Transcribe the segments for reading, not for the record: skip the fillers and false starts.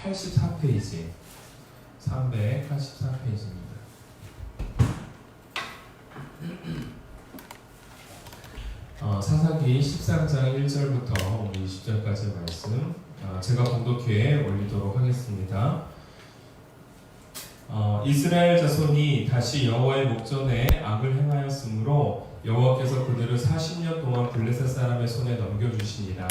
384페이지. 384페이지입니다. 사사기 13장 1절부터 20절까지의 말씀 제가 봉독해 올리도록 하겠습니다. 이스라엘 자손이 다시 여호와의 목전에 악을 행하였으므로 여호와께서 그들을 40년 동안 블레셋 사람의 손에 넘겨주시니라.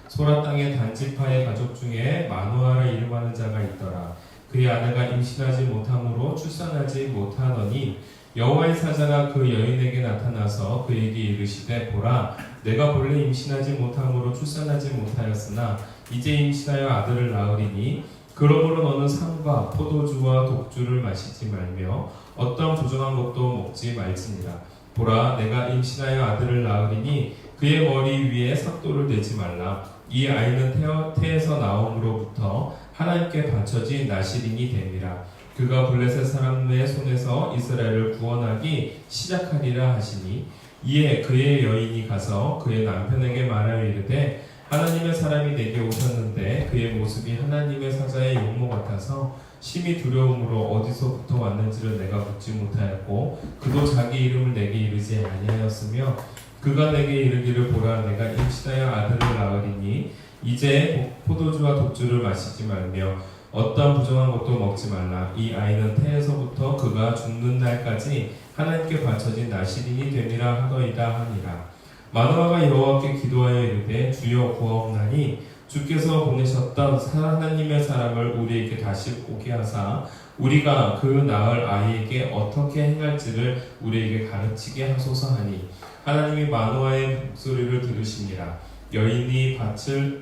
소라 땅의 단지파의 가족 중에 마누아라 이름하는 자가 있더라. 그의 아내가 임신하지 못함으로 출산하지 못하더니 여호와의 사자가 그 여인에게 나타나서 그에게 이르시되 보라, 내가 본래 임신하지 못함으로 출산하지 못하였으나 이제 임신하여 아들을 낳으리니 그러므로 너는 상과 포도주와 독주를 마시지 말며 어떤 부정한 것도 먹지 말지니라. 보라, 내가 임신하여 아들을 낳으리니 그의 머리 위에 삭도를 내지 말라. 이 아이는 태에서 나옴으로부터 하나님께 바쳐진 나실인이 됨이라. 그가 블레셋 사람의 손에서 이스라엘을 구원하기 시작하리라 하시니 이에 그의 여인이 가서 그의 남편에게 말하여 이르되 하나님의 사람이 내게 오셨는데 그의 모습이 하나님의 사자의 용모 같아서 심히 두려움으로 어디서부터 왔는지를 내가 묻지 못하였고 그도 자기 이름을 내게 이르지 아니하였으며 그가 내게 이르기를 보라, 내가 임신하여 아들을 낳으리니 이제 포도주와 독주를 마시지 말며 어떠한 부정한 것도 먹지 말라. 이 아이는 태에서부터 그가 죽는 날까지 하나님께 바쳐진 나실인이 되리라 하더이다 하니라. 마누아가 여호와께 기도하여 이르되 주여 구하옵나니 주께서 보내셨던 하나님의 사람을 우리에게 다시 오게 하사 우리가 그 낳을 아이에게 어떻게 행할지를 우리에게 가르치게 하소서 하니 하나님이 마누아의 목소리를 들으시니라. 여인이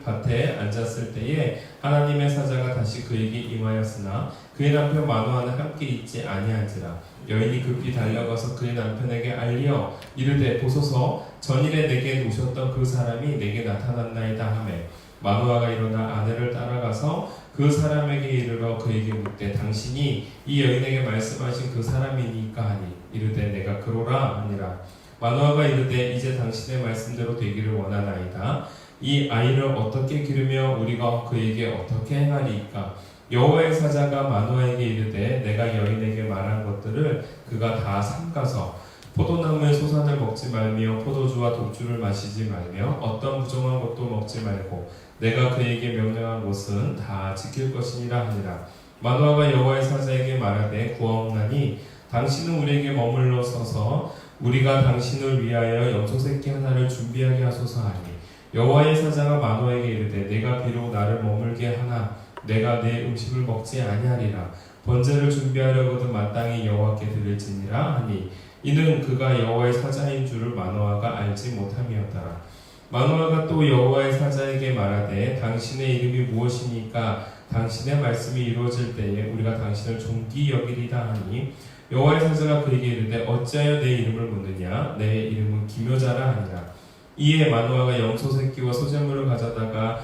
밭에 앉았을 때에 하나님의 사자가 다시 그에게 임하였으나 그의 남편 마누아는 함께 있지 아니한지라. 여인이 급히 달려가서 그의 남편에게 알리어 이르되 보소서, 전일에 내게 오셨던 그 사람이 내게 나타났나이다 하매 마누아가 일어나 아내를 따라가서 그 사람에게 이르러 그에게 묻되 당신이 이 여인에게 말씀하신 그 사람이니까 하니 이르되 내가 그러라 하니라. 마누아가 이르되 이제 당신의 말씀대로 되기를 원하나이다. 이 아이를 어떻게 기르며 우리가 그에게 어떻게 행하리이까? 여호와의 사자가 마누아에게 이르되 내가 여인에게 말한 것들을 그가 다 삼가서 포도나무의 소산을 먹지 말며 포도주와 독주를 마시지 말며 어떤 부정한 것도 먹지 말고 내가 그에게 명령한 것은 다 지킬 것이니라 하니라. 마누아가 여호와의 사자에게 말하되 구하옵나니 당신은 우리에게 머물러 서서 우리가 당신을 위하여 염소새끼 하나를 준비하게 하소서 하니 여호와의 사자가 마누아에게 이르되 내가 비록 나를 머물게 하나 내가 내 음식을 먹지 아니하리라. 번제를 준비하려거든 마땅히 여호와께 드릴지니라 하니 이는 그가 여호와의 사자인 줄을 마누아가 알지 못함이었더라. 마누아가 또 여호와의 사자에게 말하되 당신의 이름이 무엇이니까 당신의 말씀이 이루어질 때에 우리가 당신을 존귀 여기리라 하니 여호와의 사자가 그에게 이르되 어찌하여 내 이름을 묻느냐? 내 이름은 기묘자라 하니라. 이에 마누아가 염소 새끼와 소재물을 가져다가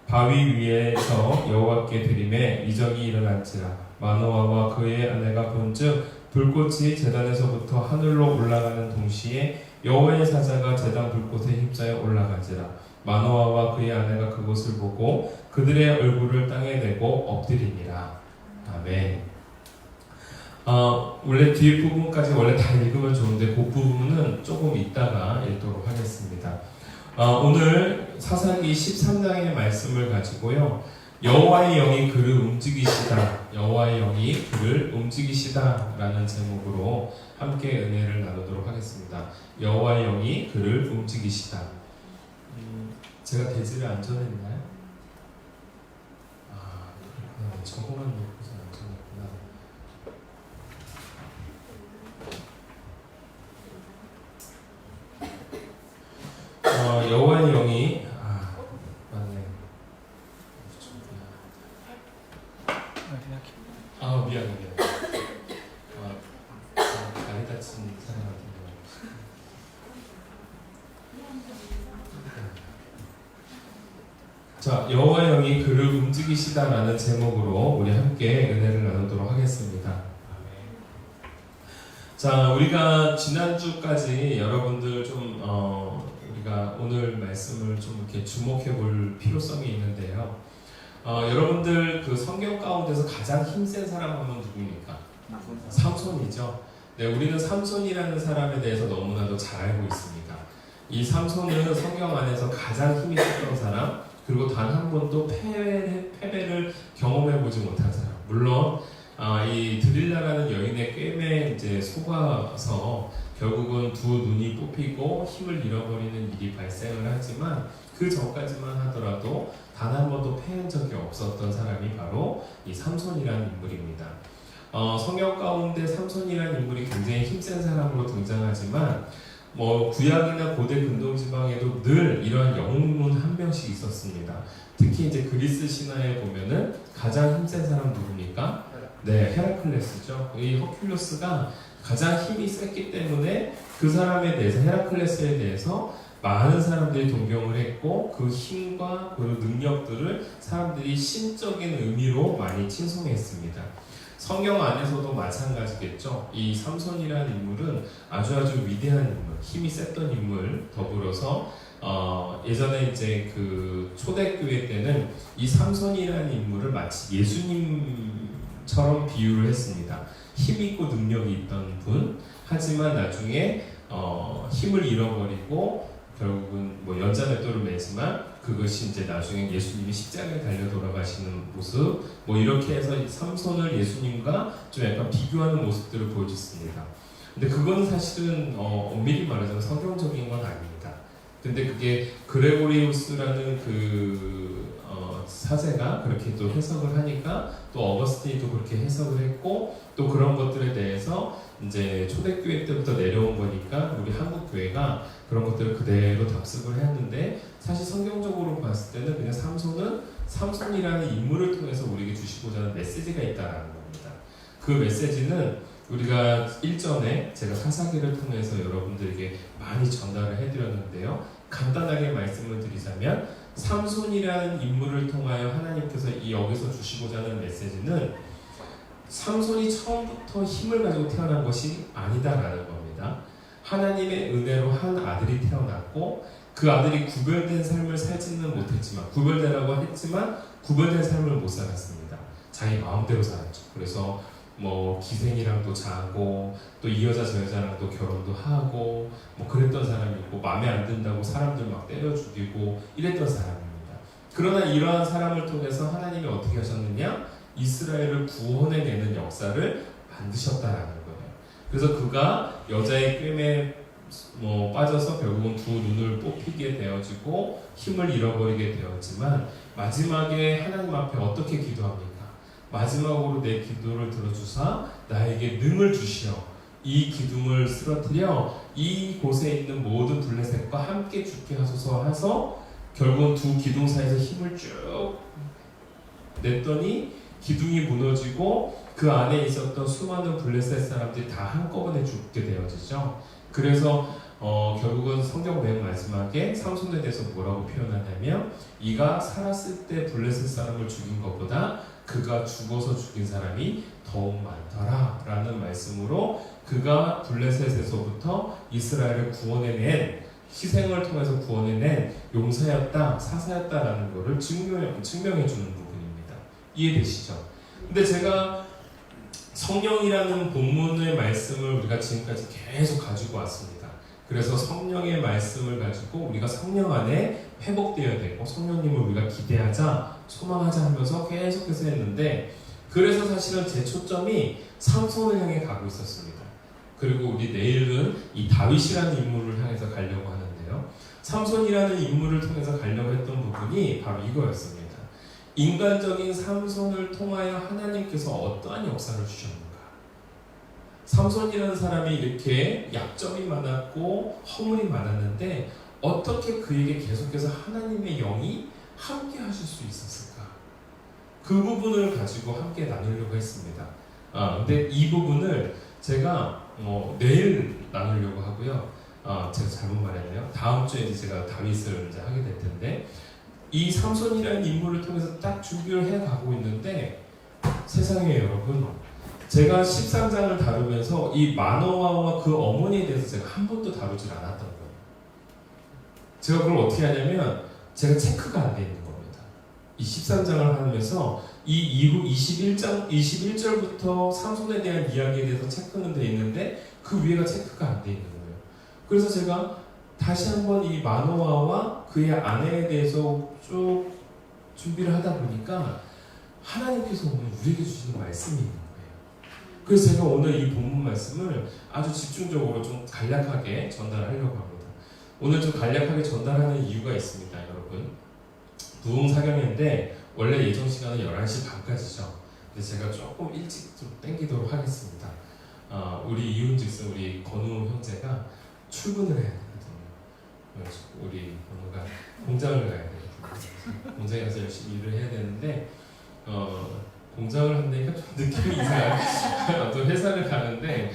바위 위에서 여호와께 드리매 이적이 일어난지라. 마누아와 그의 아내가 본즉 불꽃이 제단에서부터 하늘로 올라가는 동시에 여호와의 사자가 제단 불꽃에 휩싸여 올라가지라. 마누아와 그의 아내가 그것을 보고 그들의 얼굴을 땅에 대고 엎드리니라. 아멘. 원래 뒤에 부분까지 원래 다 읽으면 좋은데 그 부분은 조금 이따가 읽도록 하겠습니다. 오늘 사사기 13장의 말씀을 가지고요. 여호와의 영이 그를 움직이시다. 여호와의 영이 그를 움직이시다 라는 제목으로 함께 은혜를 나누도록 하겠습니다. 여호와의 영이 그를 움직이시다. 제가 대지를 안 전했나요? 그렇구나. 저거만 놓고서 안 전했구나. 여호와의 영이 맞네. 미안해. 다리 다친 사람한테. 자, 여호와의 영이 그를 움직이시다라는 제목으로 우리 함께 은혜를 나누도록 하겠습니다. 자, 우리가 지난주까지 여러분들 좀 우리가 오늘 말씀을 좀 이렇게 주목해 볼 필요성이 있는데요. 여러분들 그 성경 가운데서 가장 힘센 사람 하면 누굽니까? 삼손이죠. 네, 우리는 삼손이라는 사람에 대해서 너무나도 잘 알고 있습니다. 이 삼손은 성경 안에서 가장 힘이 셌던 사람, 그리고 단 한 번도 패배를 경험해보지 못한 사람. 물론 이 드릴라라는 여인의 꿰매에 이제 속아서 결국은 두 눈이 뽑히고 힘을 잃어버리는 일이 발생을 하지만 그 전까지만 하더라도 단 한 번도 패한 적이 없었던 사람이 바로 이 삼손이라는 인물입니다. 성경 가운데 삼손이라는 인물이 굉장히 힘센 사람으로 등장하지만 구약이나 고대 근동지방에도 늘 이러한 영웅문 한 명씩 있었습니다. 특히 이제 그리스 신화에 보면은 가장 힘센 사람 누굽니까? 네, 헤라클레스죠. 이 허큘레스가 가장 힘이 셌기 때문에 그 사람에 대해서, 헤라클레스에 대해서 많은 사람들이 동경을 했고 그 힘과 그 능력들을 사람들이 신적인 의미로 많이 칭송했습니다. 성경 안에서도 마찬가지겠죠. 이 삼손이라는 인물은 아주 위대한 인물, 힘이 셌던 인물, 더불어서 예전에 이제 그 초대교회 때는 이 삼손이라는 인물을 마치 예수님처럼 비유를 했습니다. 힘있고 능력이 있던 분, 하지만 나중에 힘을 잃어버리고 결국은 연자맷돌을 매지만 그것이 이제 나중에 예수님이 십자가에 달려 돌아가시는 모습, 이렇게 해서 삼손을 예수님과 좀 약간 비교하는 모습들을 보여줬습니다. 근데 그건 사실은 엄밀히 말하자면 성경적인 건 아닙니다. 근데 그게 그레고리우스라는 사제가 그렇게 또 해석을 하니까 또 어거스틴도 그렇게 해석을 했고 또 그런 것들에 대해서 이제 초대교회 때부터 내려온 거니까 우리 한국 교회가 그런 것들을 그대로 답습을 했는데 사실 성경적으로 봤을 때는 그냥 삼손이라는 인물을 통해서 우리에게 주시고자 하는 메시지가 있다라는 겁니다. 그 메시지는 우리가 일전에 제가 사사기를 통해서 여러분들에게 많이 전달을 해드렸는데요. 간단하게 말씀을 드리자면 삼손이라는 인물을 통하여 하나님께서 여기서 주시고자 하는 메시지는 삼손이 처음부터 힘을 가지고 태어난 것이 아니다라는 겁니다. 하나님의 은혜로 한 아들이 태어났고 그 아들이 구별된 삶을 살지는 못했지만 구별되라고 했지만 구별된 삶을 못 살았습니다. 자기 마음대로 살았죠. 그래서 기생이랑도 자고 또 이 여자 저 여자랑도 결혼도 하고 그랬던 사람이고 마음에 안 든다고 사람들 막 때려 죽이고 이랬던 사람입니다. 그러나 이러한 사람을 통해서 하나님이 어떻게 하셨느냐? 이스라엘을 구원해내는 역사를 만드셨다라는 거예요. 그래서 그가 여자의 꿰매에 빠져서 결국은 두 눈을 뽑히게 되어지고 힘을 잃어버리게 되었지만 마지막에 하나님 앞에 어떻게 기도합니까? 마지막으로 내 기도를 들어주사 나에게 능을 주시어 이 기둥을 쓰러뜨려 이곳에 있는 모든 블레셋과 함께 죽게 하소서 해서 결국은 두 기둥 사이에서 힘을 쭉 냈더니 기둥이 무너지고 그 안에 있었던 수많은 블레셋 사람들이 다 한꺼번에 죽게 되어지죠. 그래서 결국은 성경 맨 마지막에 삼손에 대해서 뭐라고 표현하냐면 이가 살았을 때 블레셋 사람을 죽인 것보다 그가 죽어서 죽인 사람이 더욱 많더라 라는 말씀으로 그가 블레셋에서부터 이스라엘을 구원해낸 희생을 통해서 구원해낸 용사였다, 사사였다라는 것을 증명해주는 부분입니다. 이해되시죠? 근데 제가 성령이라는 본문의 말씀을 우리가 지금까지 계속 가지고 왔습니다. 그래서 성령의 말씀을 가지고 우리가 성령 안에 회복되어야 되고 성령님을 우리가 기대하자, 소망하자 하면서 계속해서 했는데 그래서 사실은 제 초점이 삼손을 향해 가고 있었습니다. 그리고 우리 내일은 이 다윗이라는 인물을 향해서 가려고 하는데요. 삼손이라는 인물을 통해서 가려고 했던 부분이 바로 이거였습니다. 인간적인 삼손을 통하여 하나님께서 어떠한 역사를 주셨는가? 삼손이라는 사람이 이렇게 약점이 많았고 허물이 많았는데 어떻게 그에게 계속해서 하나님의 영이 함께 하실 수 있었을까? 그 부분을 가지고 함께 나누려고 했습니다. 근데 이 부분을 제가 내일 나누려고 하고요. 제가 잘못 말했네요. 다음 주에 제가 다윗을 이제 하게 될 텐데 이 삼손이라는 인물을 통해서 딱 준비를 해가고 있는데 세상에 여러분 제가 13장을 다루면서 이 마노아와 그 어머니에 대해서 제가 한 번도 다루질 않았던 거예요. 제가 그걸 어떻게 하냐면 제가 체크가 안 돼 있는 겁니다. 이 13장을 하면서 이 이후 21절부터 삼손에 대한 이야기에 대해서 체크는 돼 있는데 그 위에가 체크가 안 돼 있는 거예요. 그래서 제가 다시 한번 이 마노아와 그의 아내에 대해서 쭉 준비를 하다 보니까 하나님께서 오늘 우리에게 주시는 말씀이 있는 거예요. 그래서 제가 오늘 이 본문 말씀을 아주 집중적으로 좀 간략하게 전달하려고 합니다. 오늘 좀 간략하게 전달하는 이유가 있습니다, 여러분. 부흥사경인데 원래 예정 시간은 11시 반까지죠. 근데 제가 조금 일찍 좀 땡기도록 하겠습니다. 우리 이윤즉슨 우리 건우 형제가 출근을 해야 되거든요. 그래서 우리 건우가 공장을 가야 되거든요. 공장에 가서 열심히 일을 해야 되는데 공장을 한다니까 좀 느낌이 이상해요. 또 회사를 가는데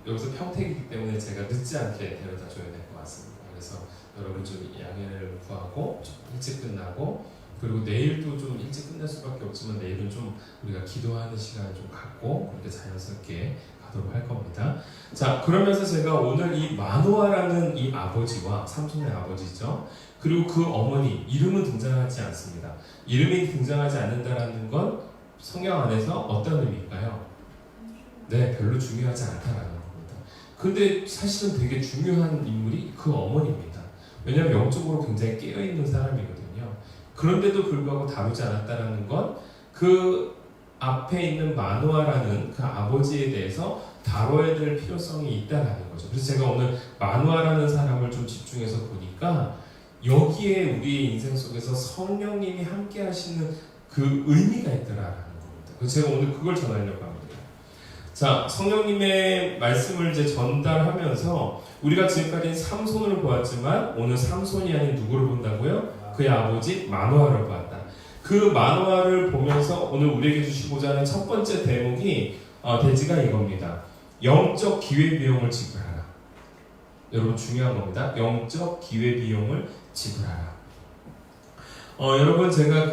여기서 평택이기 때문에 제가 늦지 않게 데려다 줘야 될 것 같습니다. 그래서 여러분 좀 양해를 구하고 좀 일찍 끝나고, 그리고 내일도 좀 일찍 끝날 수밖에 없지만 내일은 좀 우리가 기도하는 시간을 좀 갖고 그렇게 자연스럽게 가도록 할 겁니다. 자, 그러면서 제가 오늘 이 마노아라는 이 아버지와 삼손의 아버지죠. 그리고 그 어머니 이름은 등장하지 않습니다. 이름이 등장하지 않는다라는 건 성경 안에서 어떤 의미일까요? 네, 별로 중요하지 않다라는 겁니다. 근데 사실은 되게 중요한 인물이 그 어머니입니다. 왜냐하면 영적으로 굉장히 깨어있는 사람이거든요. 그런데도 불구하고 다루지 않았다라는 건 그 앞에 있는 마노아라는 그 아버지에 대해서 다뤄야 될 필요성이 있다라는 거죠. 그래서 제가 오늘 마노아라는 사람을 좀 집중해서 보니까 여기에 우리의 인생 속에서 성령님이 함께 하시는 그 의미가 있더라라는 겁니다. 그래서 제가 오늘 그걸 전하려고 합니다. 자, 성령님의 말씀을 이제 전달하면서 우리가 지금까지 삼손을 보았지만 오늘 삼손이 아닌 누구를 본다고요? 그의 아버지 마노아를 보았다. 그 마노아를 보면서 오늘 우리에게 주시고자 하는 첫 번째 대목이 대지가 이겁니다. 영적 기회비용을 지불하라. 여러분 중요한 겁니다. 영적 기회비용을 지불하라. 여러분 제가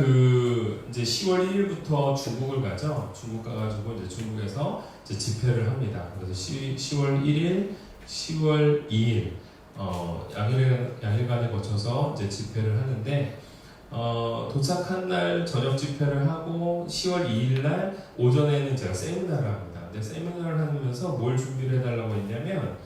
이제 10월 1일부터 중국을 가죠. 중국 가가지고 이제 중국에서 이제 집회를 합니다. 그래서 10월 1일, 10월 2일 양일간에 거쳐서 이제 집회를 하는데 도착한 날 저녁 집회를 하고 10월 2일 날 오전에는 제가 세미나를 합니다. 근데 세미나를 하면서 뭘 준비를 해달라고 했냐면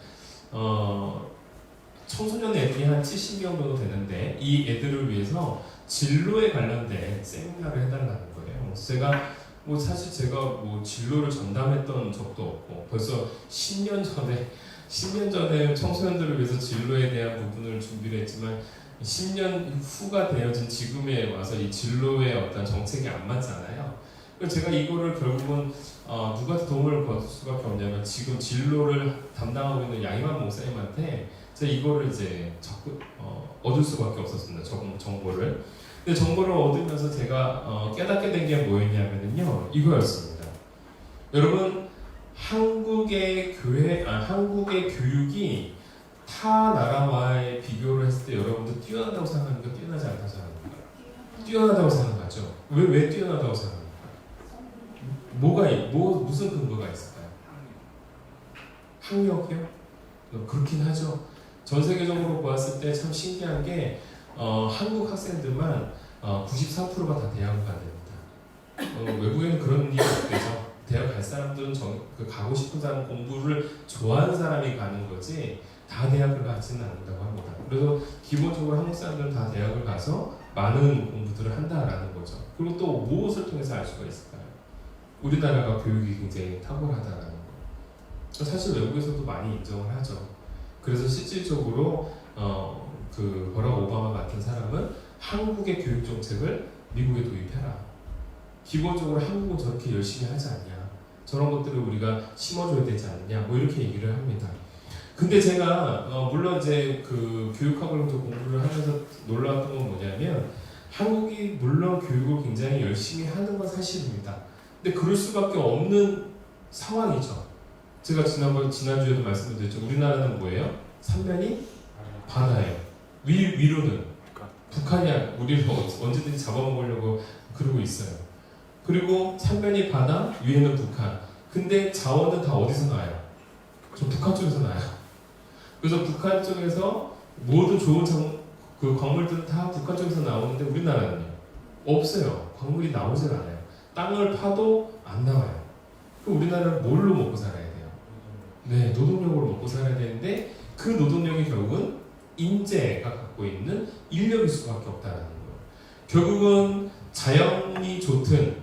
청소년 애들이 한 70명 정도 되는데 이 애들을 위해서 진로에 관련된 세미나를 해달라는 거예요. 제가 사실 제가 진로를 전담했던 적도 없고 벌써 10년 전에 청소년들을 위해서 진로에 대한 부분을 준비를 했지만 10년 후가 되어진 지금에 와서 이 진로의 어떤 정책이 안 맞잖아요. 그래서 제가 이거를 결국은 누가 도움을 받을 수밖에 없냐면 지금 진로를 담당하고 있는 양희만 목사님한테 제가 이거를 이제 얻을 수밖에 없었습니다. 정보를. 근데 정보를 얻으면서 제가 깨닫게 된 게 뭐였냐면요, 이거였습니다. 여러분, 한국의 교육이 타 나라와의 비교를 했을 때 여러분들 뛰어나다고 생각하니까 뛰어나지 않다고 생각합니까? 뛰어나다고 생각하죠. 왜 뛰어나다고 생각합니까? 무슨 근거가 있을까요? 학력이요? 그렇긴 하죠. 전 세계적으로 보았을 때 참 신기한 게 한국 학생들만 93%가 다 대학을 가야 됩니다. 외국에는 그런 일이 없대죠. 대학 갈 사람들은 가고 싶은 사람, 공부를 좋아하는 사람이 가는 거지 다 대학을 가지는 않는다고 합니다. 그래서 기본적으로 한국 사람들은 다 대학을 가서 많은 공부들을 한다라는 거죠. 그리고 또 무엇을 통해서 알 수가 있을까요? 우리나라가 교육이 굉장히 탁월하다라는 거. 사실 외국에서도 많이 인정을 하죠. 그래서 실질적으로 버락 오바마 같은 사람은 한국의 교육 정책을 미국에 도입해라. 기본적으로 한국은 저렇게 열심히 하지 않냐. 저런 것들을 우리가 심어줘야 되지 않냐. 이렇게 얘기를 합니다. 근데 제가 물론 이제 교육학을 공부를 하면서 놀라웠던 건 뭐냐면 한국이 물론 교육을 굉장히 열심히 하는 건 사실입니다. 근데 그럴 수밖에 없는 상황이죠. 제가 지난주에도 말씀드렸죠. 우리나라는 뭐예요? 삼면이 바다예요. 위로는 북한이야. 우리를 언제든지 잡아먹으려고 그러고 있어요. 그리고 삼면이 바다, 위에는 북한. 근데 자원은 다 어디서 나와요? 저 북한 쪽에서 나와요. 그래서 북한 쪽에서 모든 좋은 광물들은 다 북한 쪽에서 나오는데 우리나라는요? 없어요. 광물이 나오질 않아요. 땅을 파도 안 나와요. 그럼 우리나라는 뭘로 먹고 살아야 돼요? 네, 노동력으로 먹고 살아야 되는데 그 노동력이 결국은 인재가 갖고 있는 인력일 수밖에 없다는 거예요. 결국은 자연이 좋든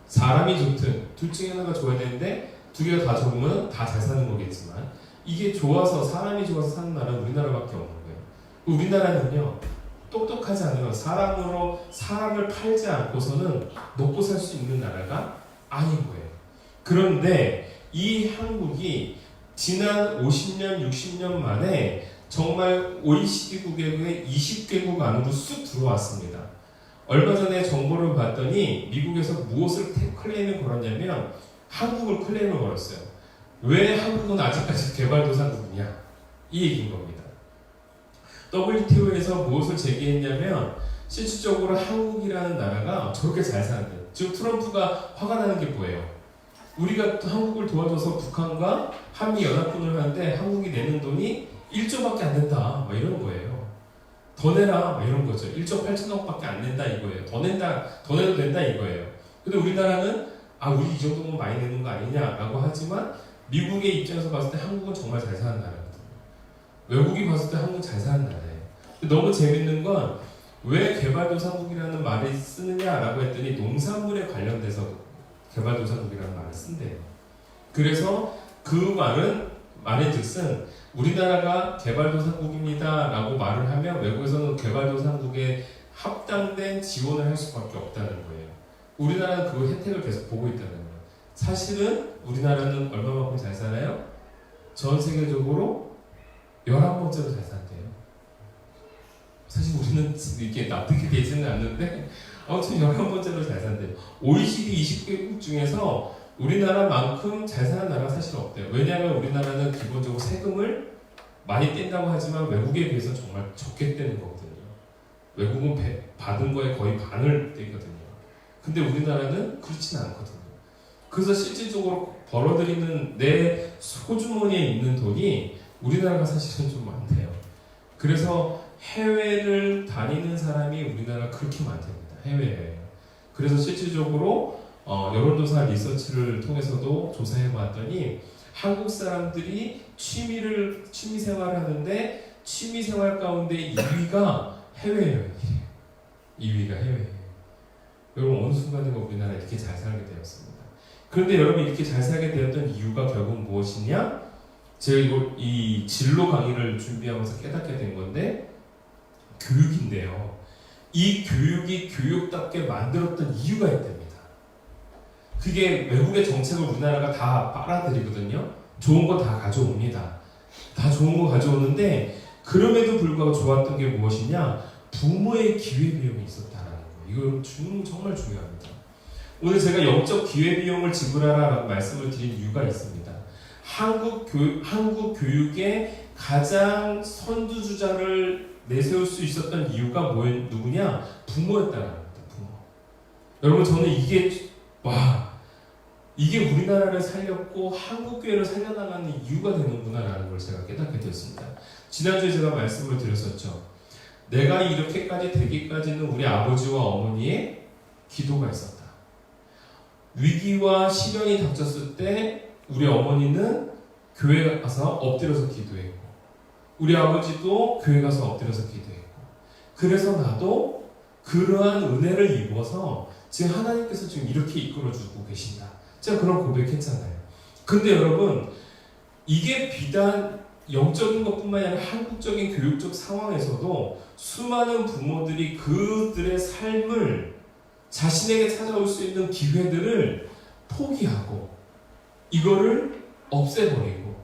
사람이 좋든 둘 중에 하나가 좋아야 되는데 두 개가 다 좋으면 다 잘 사는 거겠지만 이게 좋아서 사람이 좋아서 사는 나라는 우리나라밖에 없는 거예요. 우리나라는요 똑똑하지 않으면 사람을 팔지 않고서는 먹고 살 수 있는 나라가 아닌 거예요. 그런데 이 한국이 지난 50년, 60년 만에 정말 OECD 국의 20개국 안으로 쑥 들어왔습니다. 얼마 전에 정보를 봤더니 미국에서 무엇을 클레임을 걸었냐면 한국을 클레임을 걸었어요. 왜 한국은 아직까지 개발도상국이냐? 이 얘기인 겁니다. WTO에서 무엇을 제기했냐면 실질적으로 한국이라는 나라가 저렇게 잘 사는데 지금 트럼프가 화가 나는 게 뭐예요? 우리가 한국을 도와줘서 북한과 한미 연합군을 하는데 한국이 내는 돈이 1조밖에 안 된다 막 이런 거예요. 더 내라 막 이런 거죠. 1조 8천억밖에 안 낸다 이거예요. 더 내도 된다 이거예요. 근데 우리나라는 우리 이 정도면 많이 내는 거 아니냐라고 하지만 미국의 입장에서 봤을 때 한국은 정말 잘 사는 나라거든요. 외국이 봤을 때 한국은 잘 사는 나라예요. 너무 재밌는 건 왜 개발도상국이라는 말을 쓰느냐라고 했더니 농산물에 관련돼서 개발도상국이라는 말을 쓴대요. 그래서 그 말의 뜻은 우리나라가 개발도상국입니다 라고 말을 하면 외국에서는 개발도상국에 합당된 지원을 할 수밖에 없다는 거예요. 우리나라는 그 혜택을 계속 보고 있다는 거예요. 사실은 우리나라는 얼마만큼 잘 살아요? 전 세계적으로 11번째로 잘 산대요. 사실 우리는 이렇게 납득이 되지는 않는데 아무튼 11번째로 잘 산대요. OECD 20개국 중에서 우리나라만큼 잘 사는 나라가 사실 없대요. 왜냐하면 우리나라는 기본적으로 세금을 많이 뗀다고 하지만 외국에 비해서 정말 적게 떼는 거거든요. 외국은 받은 거에 거의 반을 떼거든요. 근데 우리나라는 그렇진 않거든요. 그래서 실질적으로 벌어들이는 내 소주머니에 있는 돈이 우리나라가 사실은 좀 많대요. 그래서 해외를 다니는 사람이 우리나라가 그렇게 많답니다. 해외에. 그래서 실질적으로 여론조사 리서치를 통해서도 조사해 봤더니 한국 사람들이 취미생활을 하는데 취미생활 가운데 2위가 해외여행이에요. 2위가 해외여행. 여러분 어느 순간인가 우리나라 이렇게 잘 살게 되었습니다. 그런데 여러분 이렇게 잘 살게 되었던 이유가 결국 무엇이냐? 제가 이 진로 강의를 준비하면서 깨닫게 된 건데 교육인데요. 이 교육이 교육답게 만들었던 이유가 있답니다. 그게 외국의 정책을 우리나라가 다 빨아들이거든요. 좋은 거 다 가져옵니다. 다 좋은 거 가져오는데 그럼에도 불구하고 좋았던 게 무엇이냐? 부모의 기회비용이 있었다는 거예요. 이거 정말 중요합니다. 오늘 제가 영적 기회비용을 지불하라 라고 말씀을 드린 이유가 있습니다. 한국 교육의 가장 선두주자를 내세울 수 있었던 이유가 누구냐? 부모였다는 겁니다. 부모. 여러분 저는 이게 우리나라를 살렸고 한국교회를 살려나가는 이유가 되는구나라는 걸 제가 깨닫게 되었습니다. 지난주에 제가 말씀을 드렸었죠. 내가 이렇게까지 되기까지는 우리 아버지와 어머니의 기도가 있었다. 위기와 시련이 닥쳤을 때 우리 어머니는 교회 가서 엎드려서 기도했고 우리 아버지도 교회 가서 엎드려서 기도했고 그래서 나도 그러한 은혜를 입어서 지금 하나님께서 지금 이렇게 이끌어주고 계신다. 제가 그런 고백했잖아요. 근데 여러분 이게 비단 영적인 것뿐만 아니라 한국적인 교육적 상황에서도 수많은 부모들이 그들의 삶을 자신에게 찾아올 수 있는 기회들을 포기하고 이거를 없애버리고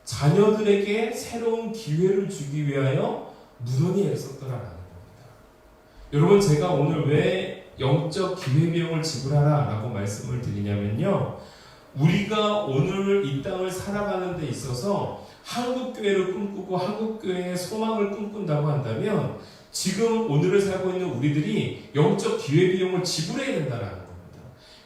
자녀들에게 새로운 기회를 주기 위하여 무던히 애썼더라라는 겁니다. 여러분 제가 오늘 왜 영적 기회비용을 지불하라 라고 말씀을 드리냐면요. 우리가 오늘 이 땅을 살아가는 데 있어서 한국교회를 꿈꾸고 한국교회의 소망을 꿈꾼다고 한다면 지금 오늘을 살고 있는 우리들이 영적 기회비용을 지불해야 된다는 겁니다.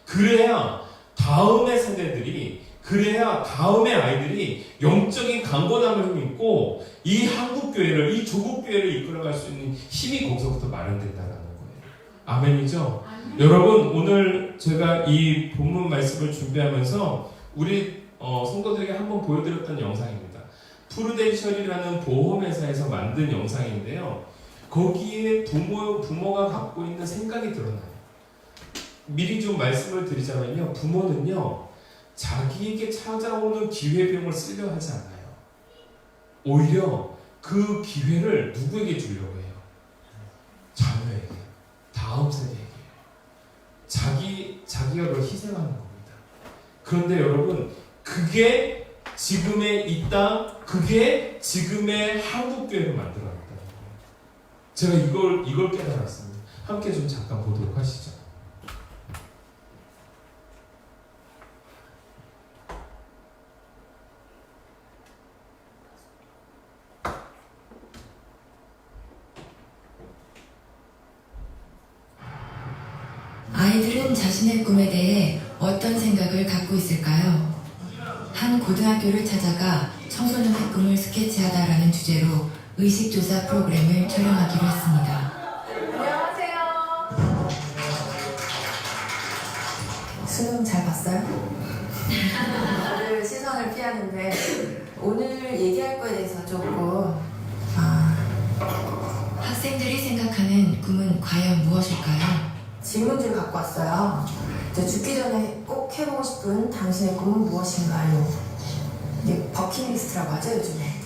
그래야 다음의 세대들이 그래야 다음의 아이들이 영적인 강건함을 믿고 이 한국교회를 이 조국교회를 이끌어갈 수 있는 힘이 거기서부터 마련된다는 거예요. 아멘이죠? 여러분 오늘 제가 이 본문 말씀을 준비하면서 우리 성도들에게 한번 보여드렸던 영상입니다. 프루덴셜이라는 보험회사에서 만든 영상인데요. 거기에 부모가 갖고 있는 생각이 드러나요. 미리 좀 말씀을 드리자면요. 부모는요. 자기에게 찾아오는 기회비용을 쓰려 하지 않아요. 오히려 그 기회를 누구에게 주려고 해요? 자녀에게, 다음 세대에게. 자기가 그걸 희생하는 겁니다. 그런데 여러분, 그게 지금의 이 땅, 그게 지금의 한국교회를 만들어냈다는 거예요. 제가 이걸 깨달았습니다. 함께 좀 잠깐 보도록 하시죠. 아이들은 자신의 꿈에 대해 어떤 생각을 갖고 있을까요? 한 고등학교를 찾아가 청소년의 꿈을 스케치하다라는 주제로 의식조사 프로그램을 촬영하기로 했습니다. 안녕하세요. 수능 잘 봤어요? 다들 시선을 피하는데 오늘 얘기할 거에 대해서 조금 학생들이 생각하는 꿈은 과연 무엇일까요? 질문지를 갖고 왔어요. 이제 죽기 전에 꼭 해보고 싶은 당신의 꿈은 무엇인가요? 이게 버킷리스트라고 하죠, 요즘에.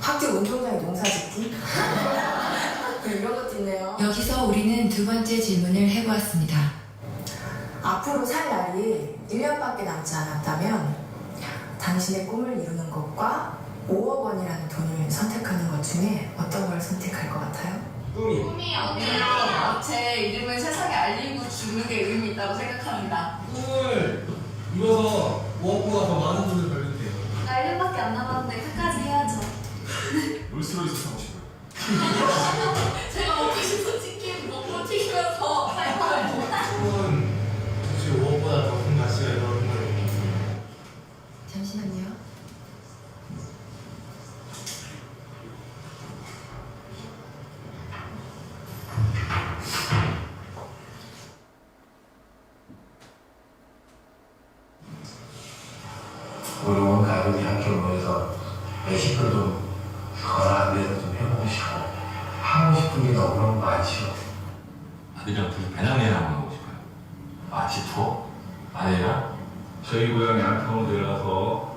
학교 운동장에 농사 짓기? 이런 것도 있네요. 여기서 우리는 두 번째 질문을 해보았습니다. 앞으로 살 날이 1년밖에 남지 않았다면 당신의 꿈을 이루는 것과 5억 원이라는 돈을 선택하는 것 중에 어떤 걸 선택할 것 같아요? 꿈이 언니요. 제 이름을 세상에 알리고 주는 게 의미 있다고 생각합니다. 꿈을 이뤄서 5억보다 더 많은 돈을 벌면 돼요. 나 1년밖에 안 남았는데 끝까지 해야죠. 롤스로이스 사고 싶어요. 제가 먹고 싶은 치킨 먹고 튀기면서 살아요. 꿈은 사실 5억보다 더 큰 가치가 있다는 걸 잠시만요. 우리 온 가족이 함께 모여서 멕시코도 좀 거라한데서 좀 해보고 싶고 하고 싶은 게 너무너무 많지요. 아들이랑 둘이 배낭여행 한번 가고 싶어요. 마치 투어? 아들이랑? 저희 고향 양평으로 내려가서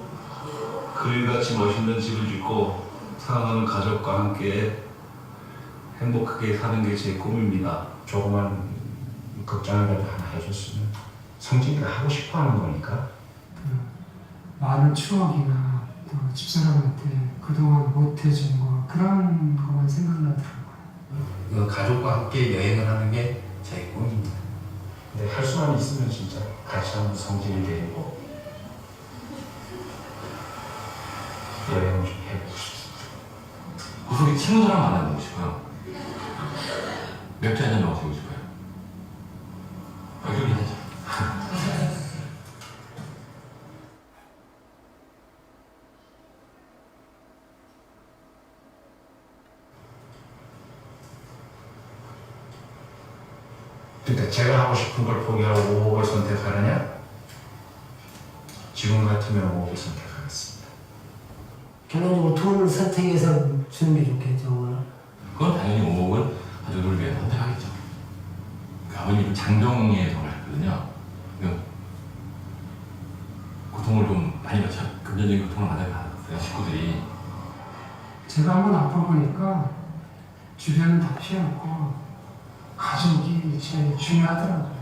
그일같이 멋있는 집을 짓고 사랑하는 가족과 함께 행복하게 사는 게 제 꿈입니다. 조그만 극장이라도 하나 해줬으면 성진이가 하고 싶어하는 거니까. 많은 추억이나 또 집사람한테 그동안 못해준 거 그런 것만 생각나더라고요. 가족과 함께 여행을 하는 게 제 꿈입니다. 근데 할 수만 있으면 진짜 같이 한번 성진이 데리고 여행을 좀 해보고 싶습니다. 구석에 친구들랑 만나보고 싶어요. 맥주 한잔 마시고 싶어요. 여기 하자. 그러니까 제가 하고 싶은 걸 포기하고 5억을 선택하느냐? 지금 같으면 5억을 선택하겠습니다. 결론적으로 돈을 선택해서 주는 게 좋겠죠. 그건 당연히 5억은 가족을 위해 선택하겠죠. 그 아버님은 장정의 돈을 했거든요. 고통을 좀 많이 받죠. 금전적인 고통을 많이 받았어요, 식구들이. 제가 한번 아파 보니까 주변은 다 피해놓고 가족이 제일 중요하더라고요.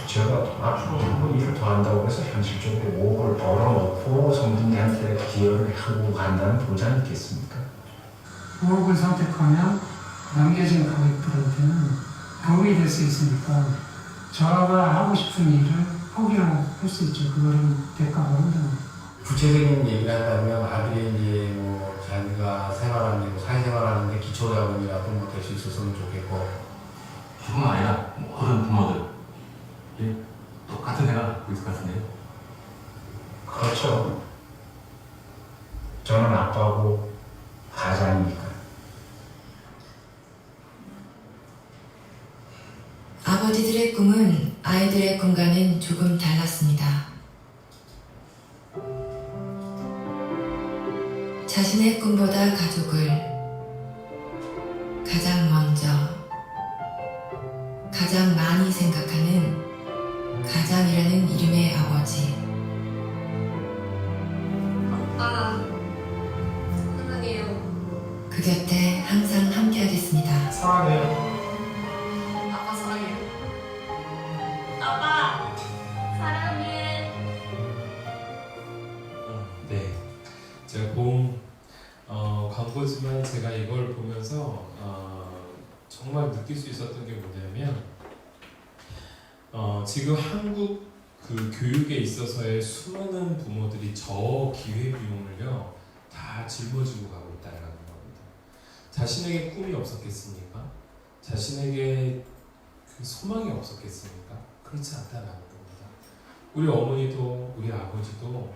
제가 앞으로 한번 일을 더 한다고 해서 현실적으로 5억을 벌어놓고 성진이한테 기여를 하고 간다는 보장이 있겠습니까? 5억을 선택하면 남겨진 가족들한테는 도움이 될 수 있으니까 저가 하고 싶은 일을 포기할 수 있죠. 그거는 대가가 한다는 거예요. 구체적인 얘기를 한다면 아들이 이제 뭐 자기가 생활하는 뭐 사회생활하는데 기초자금이라도 뭐 될 수 있었으면 좋겠고 저뿐만 아니라 모든 부모들 똑같은 생각을 갖고 있을 것 같은데요. 그렇죠. 저는 아빠고 가장이니까. 아버지들의 꿈은 아이들의 꿈과는 조금 달랐습니다. 자신의 꿈보다 가족을 가장 먼저, 가장 많이 생각하는 가장이라는 이름의 아버지. 아빠 사랑해요. 그 곁에 항상 함께하겠습니다. 사랑해요. 아빠 사랑해요. 아빠 사랑해. 네, 제가 광고지만 제가 이걸 보면서 정말 느낄 수 있었던 게 뭐냐면 지금 한국 그 교육에 있어서의 수많은 부모들이 저 기회 비용을요 다 짊어지고 가고 있다는 겁니다. 자신에게 꿈이 없었겠습니까? 자신에게 그 소망이 없었겠습니까? 그렇지 않다는 겁니다. 우리 어머니도 우리 아버지도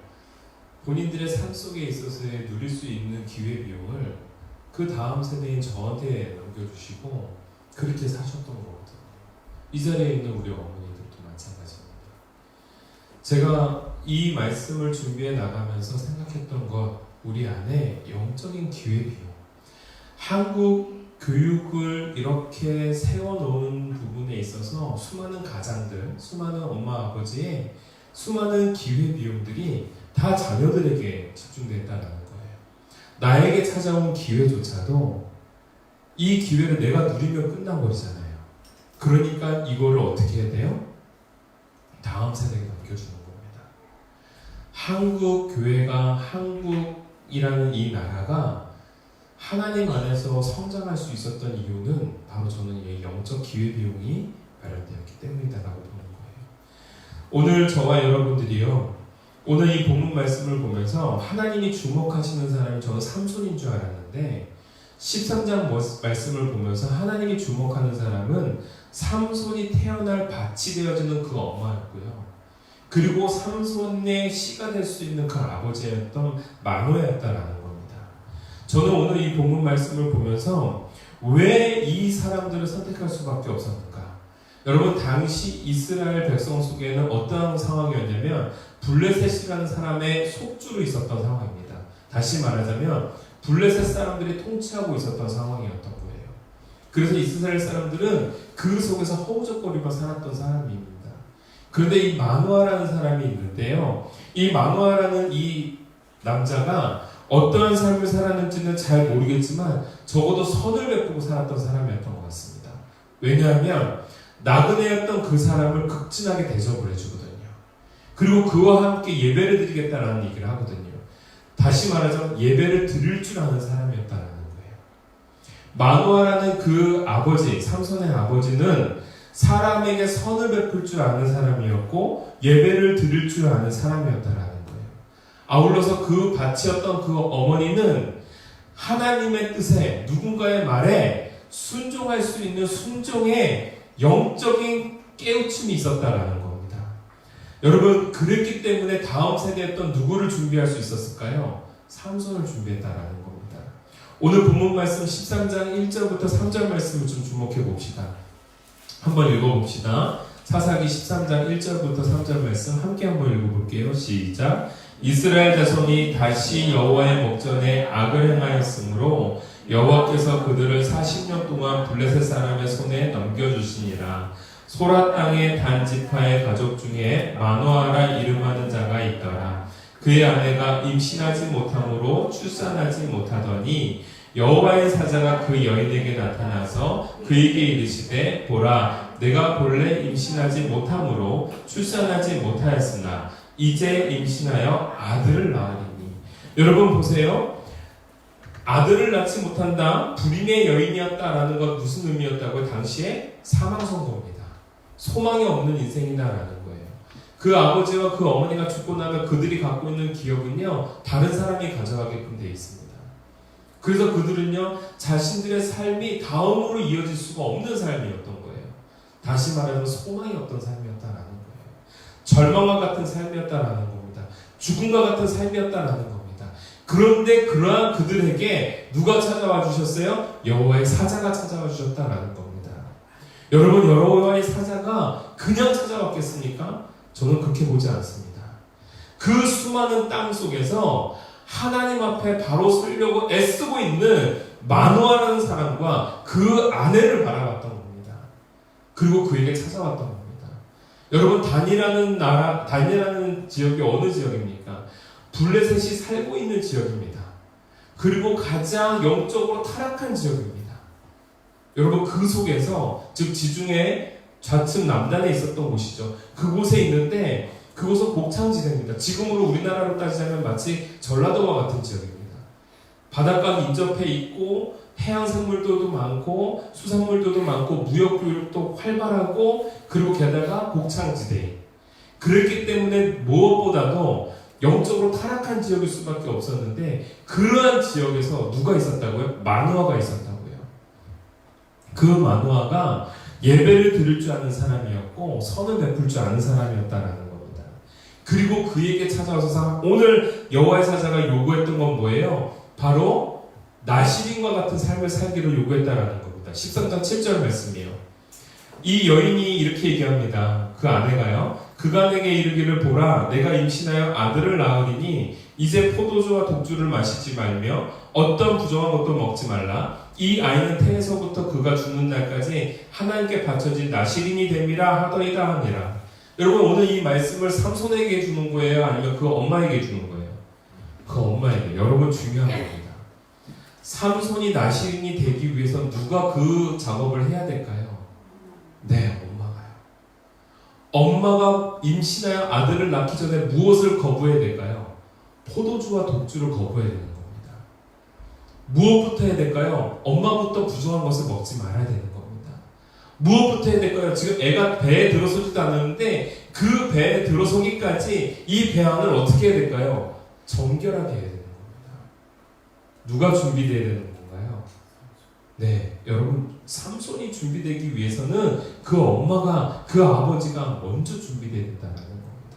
본인들의 삶 속에 있어서의 누릴 수 있는 기회 비용을 그 다음 세대인 저한테 넘겨주시고 그렇게 사셨던 거거든요. 이 자리에 있는 우리 어머니들도 마찬가지입니다. 제가 이 말씀을 준비해 나가면서 생각했던 것, 우리 안에 영적인 기회 비용, 한국 교육을 이렇게 세워놓은 부분에 있어서 수많은 가장들, 수많은 엄마 아버지의 수많은 기회 비용들이 다 자녀들에게 집중됐다는 거예요. 나에게 찾아온 기회조차도 이 기회를 내가 누리면 끝나버리잖아요. 그러니까 이거를 어떻게 해야 돼요? 다음 세대에 넘겨주는 겁니다. 한국 교회가, 한국이라는 이 나라가 하나님 안에서 성장할 수 있었던 이유는 바로 저는 이 영적 기회 비용이 마련되었기 때문이다라고 보는 거예요. 오늘 저와 여러분들이요, 오늘 이 본문 말씀을 보면서 하나님이 주목하시는 사람이 저는 삼손인 줄 알았는데 13장 말씀을 보면서 하나님이 주목하는 사람은 삼손이 태어날 밭이 되어지는 그 엄마였고요. 그리고 삼손의 씨가 될 수 있는 그 아버지였던 마노아였다라는 겁니다. 저는 오늘 이 본문 말씀을 보면서 왜 이 사람들을 선택할 수밖에 없었는가? 여러분, 당시 이스라엘 백성 속에는 어떠한 상황이었냐면 블레셋이라는 사람의 속주로 있었던 상황입니다. 다시 말하자면 블레셋 사람들이 통치하고 있었던 상황이었던 거예요. 그래서 이스라엘 사람들은 그 속에서 허우적거리며 살았던 사람입니다. 그런데 이 마노아라는 사람이 있는데요, 이 마노아라는 이 남자가 어떠한 삶을 살았는지는 잘 모르겠지만 적어도 선을 베푸고 살았던 사람이었던 것 같습니다. 왜냐하면 나그네였던 그 사람을 극진하게 대접을 해주거든요. 그리고 그와 함께 예배를 드리겠다라는 얘기를 하거든요. 다시 말하자면 예배를 드릴 줄 아는 사람이었다는 거예요. 마노아라는 그 아버지, 삼손의 아버지는 사람에게 선을 베풀 줄 아는 사람이었고 예배를 드릴 줄 아는 사람이었다는 거예요. 아울러서 그 밭이었던 그 어머니는 하나님의 뜻에, 누군가의 말에 순종할 수 있는 순종의 영적인 깨우침이 있었다라는 겁니다. 여러분, 그랬기 때문에 다음 세대였던 누구를 준비할 수 있었을까요? 삼손을 준비했다라는 겁니다. 오늘 본문 말씀 13장 1절부터 3절 말씀을 좀 주목해 봅시다. 한번 읽어봅시다. 사사기 13장 1절부터 3절 말씀 함께 한번 읽어볼게요. 시작. 이스라엘 자손이 다시 여호와의 목전에 악을 행하였으므로 여호와께서 그들을 40년 동안 블레셋 사람의 손에 넘겨주시니라. 소라 땅의 단지파의 가족 중에 마노아라 이름하는 자가 있더라. 그의 아내가 임신하지 못함으로 출산하지 못하더니 여호와의 사자가 그 여인에게 나타나서 그에게 이르시되 보라, 내가 본래 임신하지 못함으로 출산하지 못하였으나 이제 임신하여 아들을 낳으리니. 여러분 보세요. 아들을 낳지 못한다, 불임의 여인이었다라는 건 무슨 의미였다고요? 당시에 사망 선고입니다. 소망이 없는 인생이다라는 거예요. 그 아버지와 그 어머니가 죽고 나면 그들이 갖고 있는 기억은요, 다른 사람이 가져가게끔 되어 있습니다. 그래서 그들은요, 자신들의 삶이 다음으로 이어질 수가 없는 삶이었던 거예요. 다시 말해서 소망이 없던 삶이었다라는 거예요. 절망과 같은 삶이었다라는 겁니다. 죽음과 같은 삶이었다라는 겁니다. 그런데 그러한 그들에게 누가 찾아와 주셨어요? 여호와의 사자가 찾아와 주셨다라는 겁니다. 여러분, 여호와의 사자가 그냥 찾아왔겠습니까? 저는 그렇게 보지 않습니다. 그 수많은 땅 속에서 하나님 앞에 바로 서려고 애쓰고 있는 마노아라는 사람과 그 아내를 바라봤던 겁니다. 그리고 그에게 찾아왔던 겁니다. 여러분, 단이라는 지역이 어느 지역입니까? 블레셋이 살고 있는 지역입니다. 그리고 가장 영적으로 타락한 지역입니다. 여러분, 그 속에서, 즉 지중해 좌측 남단에 있었던 곳이죠. 그곳에 있는데 그곳은 곡창지대입니다. 지금으로 우리나라로 따지자면 마치 전라도와 같은 지역입니다. 바닷가 인접해 있고 해양생물들도 많고 수산물들도 많고 무역교육도 활발하고 그리고 게다가 곡창지대. 그랬기 때문에 무엇보다도 영적으로 타락한 지역일 수밖에 없었는데 그러한 지역에서 누가 있었다고요? 마노아가 있었다고요. 그 마노아가 예배를 드릴 줄 아는 사람이었고 선을 베풀 줄 아는 사람이었다라는 겁니다. 그리고 그에게 찾아와서 오늘 여호와의 사자가 요구했던 건 뭐예요? 바로 나시린과 같은 삶을 살기를 요구했다라는 겁니다. 13장 7절 말씀이에요. 이 여인이 이렇게 얘기합니다. 그 아내가요. 그간에게 이르기를 보라 내가 임신하여 아들을 낳으리니 이제 포도주와 독주를 마시지 말며 어떤 부정한 것도 먹지 말라. 이 아이는 태에서부터 그가 죽는 날까지 하나님께 바쳐진 나시린이 됨이라 하더이다 하니라. 여러분, 오늘 이 말씀을 삼손에게 주는 거예요? 아니면 그 엄마에게 주는 거예요? 그 엄마에게. 여러분, 중요한 겁니다. 삼손이 나시린이 되기 위해서 누가 그 작업을 해야 될까요? 네, 엄마가요. 엄마가 임신하여 아들을 낳기 전에 무엇을 거부해야 될까요? 포도주와 독주를 거부해야 되는 겁니다. 무엇부터 해야 될까요? 엄마부터 부정한 것을 먹지 말아야 되는 겁니다. 무엇부터 해야 될까요? 지금 애가 배에 들어서지도 않았는데 그 배에 들어서기까지 이 배안을 어떻게 해야 될까요? 정결하게 해야 되는 겁니다. 누가 준비되어야 되는 건가요? 네, 여러분, 삼손이 준비되기 위해서는 그 엄마가, 그 아버지가 먼저 준비되어야 된다는 겁니다.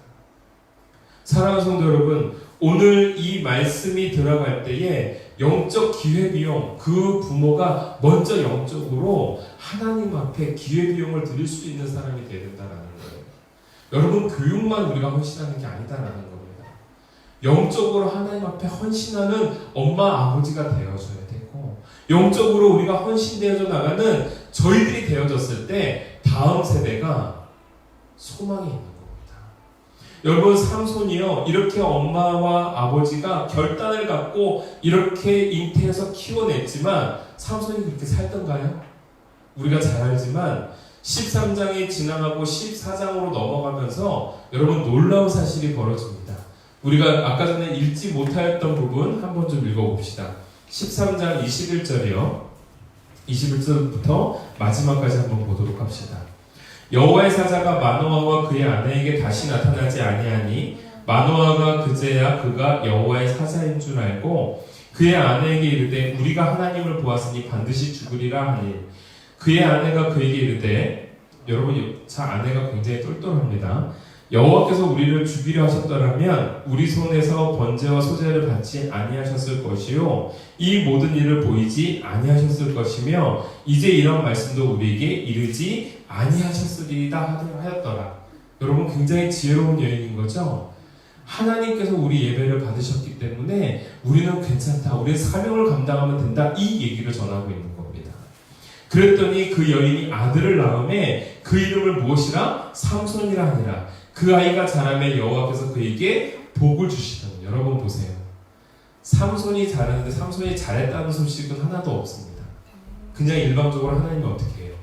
사랑하는 성도 여러분, 오늘 이 말씀이 들어갈 때에 영적 기회비용, 그 부모가 먼저 영적으로 하나님 앞에 기회비용을 드릴 수 있는 사람이 되어야 된다는 거예요. 여러분, 교육만 우리가 헌신하는 게 아니다라는 겁니다. 영적으로 하나님 앞에 헌신하는 엄마, 아버지가 되어줘야 되고 영적으로 우리가 헌신되어져 나가는 저희들이 되어졌을 때 다음 세대가 소망이 있는 겁니다. 여러분, 삼손이요, 이렇게 엄마와 아버지가 결단을 갖고 이렇게 잉태해서 키워냈지만 삼손이 그렇게 살던가요? 우리가 잘 알지만 13장이 지나가고 14장으로 넘어가면서 여러분, 놀라운 사실이 벌어집니다. 우리가 아까 전에 읽지 못하였던 부분 한번 좀 읽어봅시다. 13장 21절이요. 21절부터 마지막까지 한번 보도록 합시다. 여호와의 사자가 마노아와 그의 아내에게 다시 나타나지 아니하니 마노아가 그제야 그가 여호와의 사자인 줄 알고 그의 아내에게 이르되 우리가 하나님을 보았으니 반드시 죽으리라 하니 그의 아내가 그에게 이르되, 여러분, 아내가 굉장히 똘똘합니다. 여호와께서 우리를 죽이려 하셨더라면 우리 손에서 번제와 소제를 받지 아니하셨을 것이요 이 모든 일을 보이지 아니하셨을 것이며 이제 이런 말씀도 우리에게 이르지 아니하셨으리이다 하였더라. 여러분, 굉장히 지혜로운 여인인 거죠. 하나님께서 우리 예배를 받으셨기 때문에 우리는 괜찮다, 우리의 사명을 감당하면 된다, 이 얘기를 전하고 있는 겁니다. 그랬더니 그 여인이 아들을 낳음에 그 이름을 무엇이라? 삼손이라 하니라. 그 아이가 자라매 여호와께서 그에게 복을 주시더니. 여러분 보세요. 삼손이 자랐는데 삼손이 잘했다는 소식은 하나도 없습니다. 그냥 일방적으로 하나님이 어떻게 해요?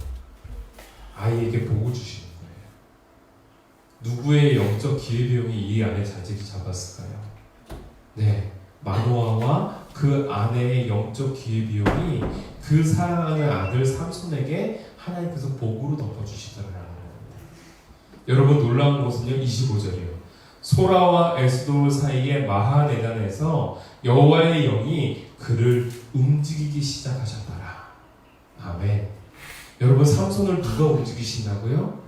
아이에게 복을 주시는 거예요. 누구의 영적 기회비용이 이 안에 자질이 잡았을까요? 네, 마노아와 그 아내의 영적 기회비용이 그 사랑하는 아들 삼손에게 하나님께서 복으로 덮어주시더라고요. 여러분, 놀라운 것은요, 25절이에요. 소라와 에스돌 사이의 마하네단에서 여호와의 영이 그를 움직이기 시작하셨더라. 아멘. 여러분 삼손을 누가 움직이신다고요?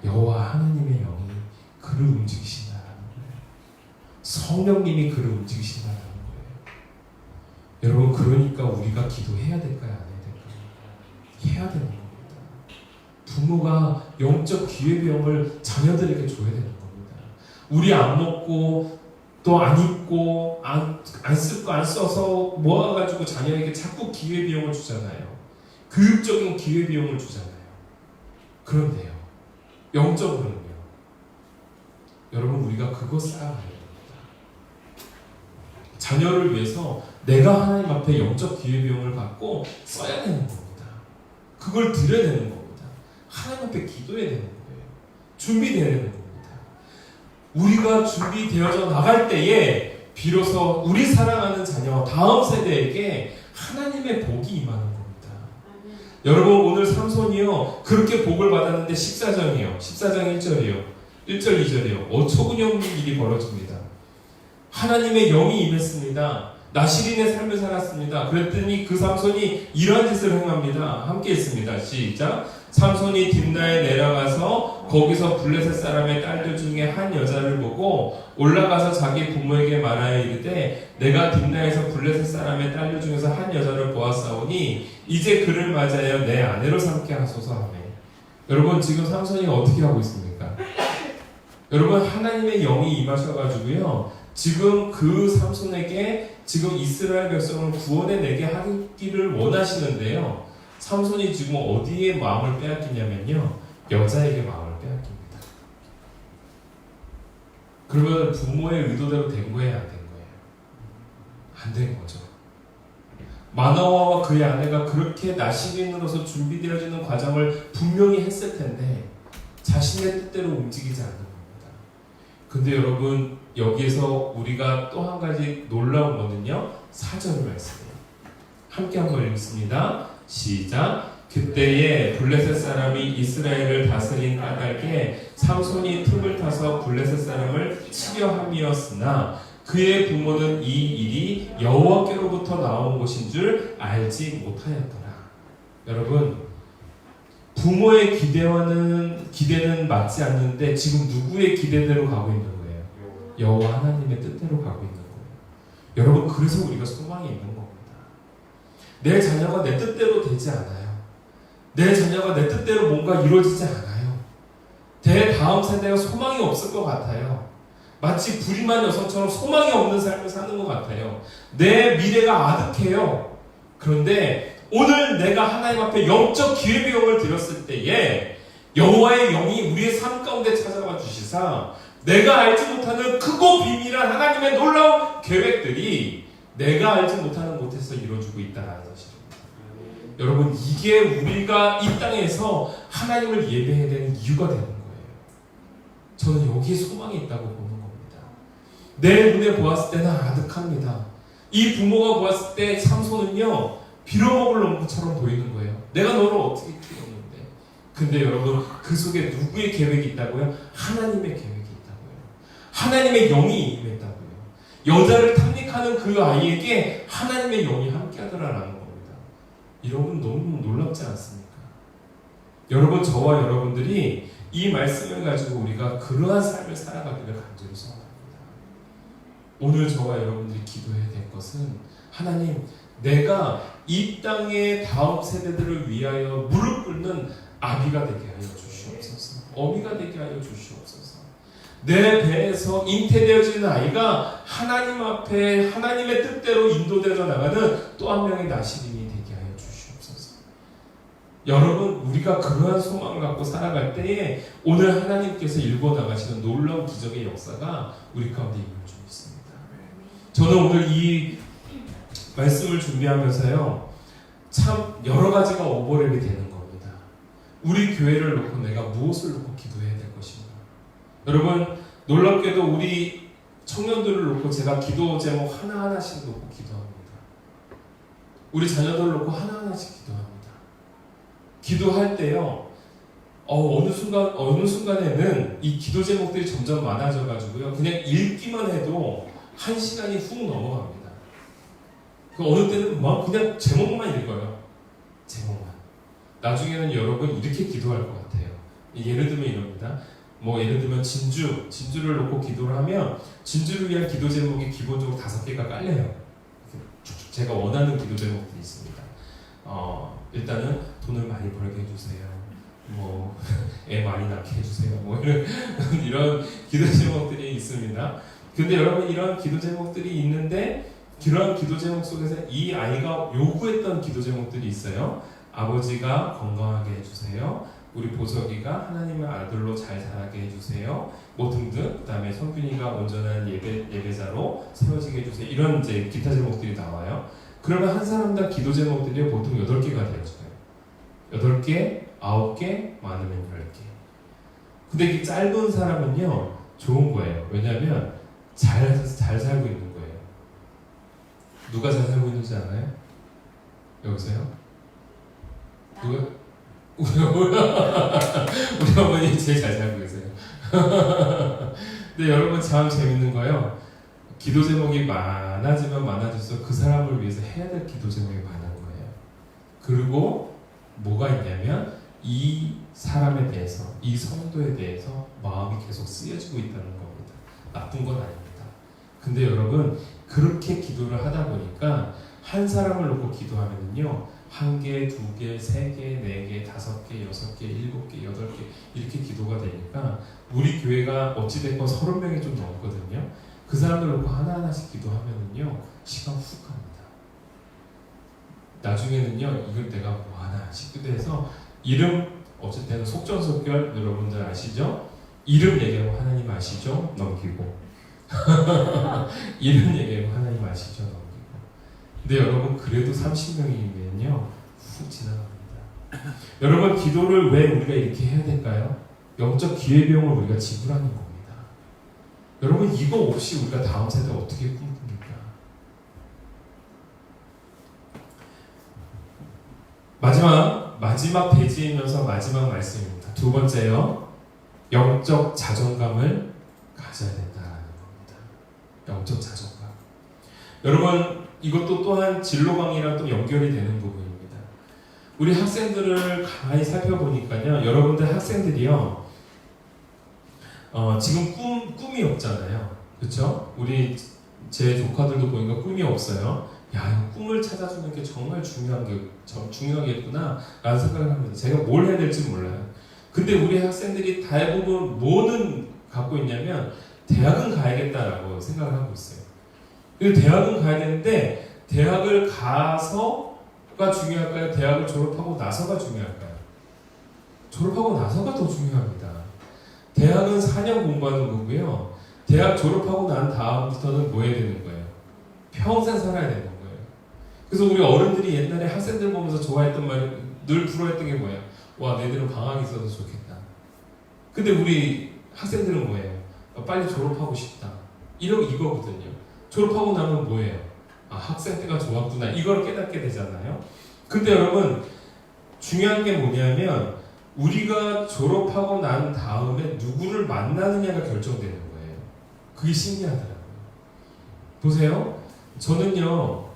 여호와 하나님의 영이 그를 움직이신다라는 거예요. 성령님이 그를 움직이신다라는 거예요. 여러분 그러니까 우리가 기도해야 될까요? 안 해야 될까요? 해야 되는 겁니다. 부모가 영적 기회비용을 자녀들에게 줘야 되는 겁니다. 우리 안 먹고 또 안 입고 안 쓰고 안 써서 모아가지고 자녀에게 자꾸 기회비용을 주잖아요. 교육적인 기회비용을 주잖아요. 그런데요. 영적으로는요. 여러분 우리가 그거 쌓아가야 됩니다. 자녀를 위해서 내가 하나님 앞에 영적 기회비용을 갖고 써야 되는 겁니다. 그걸 드려야 되는 겁니다. 하나님 앞에 기도해야 되는 거예요. 준비되어야 되는 겁니다. 우리가 준비되어져 나갈 때에 비로소 우리 사랑하는 자녀 다음 세대에게 하나님의 복이 임하는 겁니다. 여러분 오늘 삼손이요 그렇게 복을 받았는데 14장이요 14장 1절이요 1절 2절이요 어처구니없는 일이 벌어집니다. 하나님의 영이 임했습니다. 나시린의 삶을 살았습니다. 그랬더니 그 삼손이 이러한 짓을 행합니다. 함께 있습니다. 시작. 삼손이 딥나에 내려가서 거기서 블레셋 사람의 딸들 중에 한 여자를 보고 올라가서 자기 부모에게 말하여 이르되 내가 딥나에서 블레셋 사람의 딸들 중에서 한 여자를 보았사오니 이제 그를 맞이하여 내 아내로 삼게 하소서 하매. 여러분 지금 삼손이 어떻게 하고 있습니까? 여러분 하나님의 영이 임하셔가지고요 지금 그 삼손에게 지금 이스라엘 백성을 구원해내게 하기를 원하시는데요. 삼손이 지금 어디에 마음을 빼앗기냐면요. 여자에게 마음을 빼앗깁니다. 그러면 부모의 의도대로 된 거예요? 안 된 거예요? 안 된 거죠. 마노아와 그의 아내가 그렇게 나시린으로서 준비되어지는 과정을 분명히 했을 텐데 자신의 뜻대로 움직이지 않는 겁니다. 근데 여러분 여기에서 우리가 또 한 가지 놀라운 거는요. 4절 말씀이에요. 함께 한번 읽습니다. 시작. 그때에 블레셋 사람이 이스라엘을 다스린 까닭에 삼손이 틈을 타서 블레셋 사람을 치려 함이었으나 그의 부모는 이 일이 여호와께로부터 나온 것인 줄 알지 못하였더라. 여러분 부모의 기대는 맞지 않는데 지금 누구의 기대대로 가고 있는 거예요? 여호와 하나님의 뜻대로 가고 있는 거예요. 여러분 그래서 우리가 소망이 있는 겁니다. 내 자녀가 내 뜻대로 되지 않아요. 내 자녀가 내 뜻대로 뭔가 이루어지지 않아요. 다음 세대가 소망이 없을 것 같아요. 마치 불임한 여성처럼 소망이 없는 삶을 사는 것 같아요. 내 미래가 아득해요. 그런데 오늘 내가 하나님 앞에 영적 기회비용을 드렸을 때에 여호와의 영이 우리의 삶 가운데 찾아와 주시사 내가 알지 못하는 크고 비밀한 하나님의 놀라운 계획들이 내가 알지 못하는 곳에서 이루어지고 있다는 것입니다. 여러분 이게 우리가 이 땅에서 하나님을 예배해야 되는 이유가 되는 거예요. 저는 여기에 소망이 있다고 보는 겁니다. 내 눈에 보았을 때는 아득합니다. 이 부모가 보았을 때 삼손은요 빌어먹을 것처럼 보이는 거예요. 내가 너를 어떻게 키웠는데. 근데 여러분 그 속에 누구의 계획이 있다고요? 하나님의 계획이 있다고요. 하나님의 영이 임했다고요. 여자를 탐닉하는 그 아이에게 하나님의 영이 함께하더라라는 겁니다. 여러분 너무 놀랍지 않습니까? 여러분 저와 여러분들이 이 말씀을 가지고 우리가 그러한 삶을 살아가기를 간절히 소원합니다. 오늘 저와 여러분들이 기도해야 될 것은 하나님 내가 이 땅의 다음 세대들을 위하여 무릎 꿇는 아비가 되게 하여 주시옵소서. 어미가 되게 하여 주시옵소서. 내 배에서 잉태되어지는 아이가 하나님 앞에 하나님의 뜻대로 인도되어 나가는 또 한 명의 나시린이 되게 하여 주시옵소서. 여러분 우리가 그러한 소망을 갖고 살아갈 때에 오늘 하나님께서 일궈 나가시는 놀라운 기적의 역사가 우리 가운데 임할 줄 믿습니다. 저는 오늘 이 말씀을 준비하면서요 참 여러 가지가 오버랩이 되는 겁니다. 우리 교회를 놓고 내가 무엇을 놓고 기도해야 될 것인가. 여러분 놀랍게도 우리 청년들을 놓고 제가 기도 제목 하나하나씩 놓고 기도합니다. 우리 자녀들을 놓고 하나하나씩 기도합니다. 기도할 때요 어느 순간에는 이 기도 제목들이 점점 많아져 가지고요 그냥 읽기만 해도 1시간이 훅 넘어갑니다. 어느 때는 막 그냥 제목만 읽어요. 제목만. 나중에는 여러분 이렇게 기도할 것 같아요. 예를 들면 이럽니다. 예를 들면 진주를 놓고 기도를 하면 진주를 위한 기도 제목이 기본적으로 5개가 깔려요. 쭉쭉 제가 원하는 기도 제목들이 있습니다. 일단은 돈을 많이 벌게 해주세요. 애 많이 낳게 해주세요. 이런 기도 제목들이 있습니다. 근데 여러분 이런 기도 제목들이 있는데 그런 기도 제목 속에서 이 아이가 요구했던 기도 제목들이 있어요. 아버지가 건강하게 해주세요. 우리 보석이가 하나님의 아들로 잘 자라게 해주세요. 등등. 그 다음에 성균이가 온전한 예배자로 세워지게 해주세요. 이런 이제 기타 제목들이 나와요. 그러면 한 사람당 기도 제목들이 보통 8개가 되어져요. 8개, 9개, 많으면 10개. 근데 이 짧은 사람은요, 좋은 거예요. 왜냐면 잘 살고 있는 거예요. 누가 잘 살고 있는지 알아요? 여보세요? 누가? 우리 어머니 제일 잘 살고 계세요. 근데 여러분 참 재밌는 거요. 기도 제목이 많아지면 많아질수록 그 사람을 위해서 해야 될 기도 제목이 많은 거예요. 그리고 뭐가 있냐면 이 사람에 대해서, 이 성도에 대해서 마음이 계속 쓰여지고 있다는 겁니다. 나쁜 건 아닙니다. 근데 여러분 그렇게 기도를 하다 보니까 한 사람을 놓고 기도하면은요 1개, 2개, 3개, 4개, 5개, 6개, 7개, 8개 이렇게 기도가 되니까 우리 교회가 어찌됐건 30명이 좀 넘거든요. 그 사람들 놓고 하나하나씩 기도하면은요 시간 훅 갑니다. 나중에는요 이걸 내가 뭐하나 싶기도 해서 이름 어쨌든 속전속결 여러분들 아시죠? 이름 얘기하고 하나님 아시죠? 넘기고 이름 얘기하고 하나님 아시죠? 넘기고. 근데 여러분 그래도 30명이면요 훅 지나갑니다. 여러분 기도를 왜 우리가 이렇게 해야 될까요? 영적 기회비용을 우리가 지불하는 겁니다. 여러분 이거 없이 우리가 다음 세대 어떻게 꿈꿉니까? 마지막 페이지이면서 마지막 말씀입니다. 2번째요. 영적 자존감을 가져야 된다는 겁니다. 영적 자존감. 여러분 이것도 또한 진로강이랑 또 연결이 되는 부분입니다. 우리 학생들을 가만히 살펴보니까요. 여러분들 학생들이요. 지금 꿈이 없잖아요. 그렇죠? 우리 제 조카들도 보니까 꿈이 없어요. 야, 이거 꿈을 찾아주는 게 정말 중요하겠구나 라는 생각을 합니다. 제가 뭘 해야 될지 몰라요. 근데 우리 학생들이 대부분 뭐는 갖고 있냐면 대학은 가야겠다라고 생각을 하고 있어요. 그리고 대학은 가야 되는데 대학을 가서가 중요할까요? 대학을 졸업하고 나서가 중요할까요? 졸업하고 나서가 더 중요합니다. 대학은 4년 공부하는 거고요. 대학 졸업하고 난 다음부터는 뭐 해야 되는 거예요? 평생 살아야 되는 거예요. 그래서 우리 어른들이 옛날에 학생들 보면서 좋아했던 말이 늘 부러워했던 게 뭐예요? 와, 내들은 방학이 있어서 좋겠다. 근데 우리 학생들은 뭐예요? 빨리 졸업하고 싶다. 이거거든요. 졸업하고 나면 뭐예요? 아, 학생 때가 좋았구나. 이걸 깨닫게 되잖아요. 근데 여러분 중요한 게 뭐냐면 우리가 졸업하고 난 다음에 누구를 만나느냐가 결정되는 거예요. 그게 신기하더라고요. 보세요. 저는요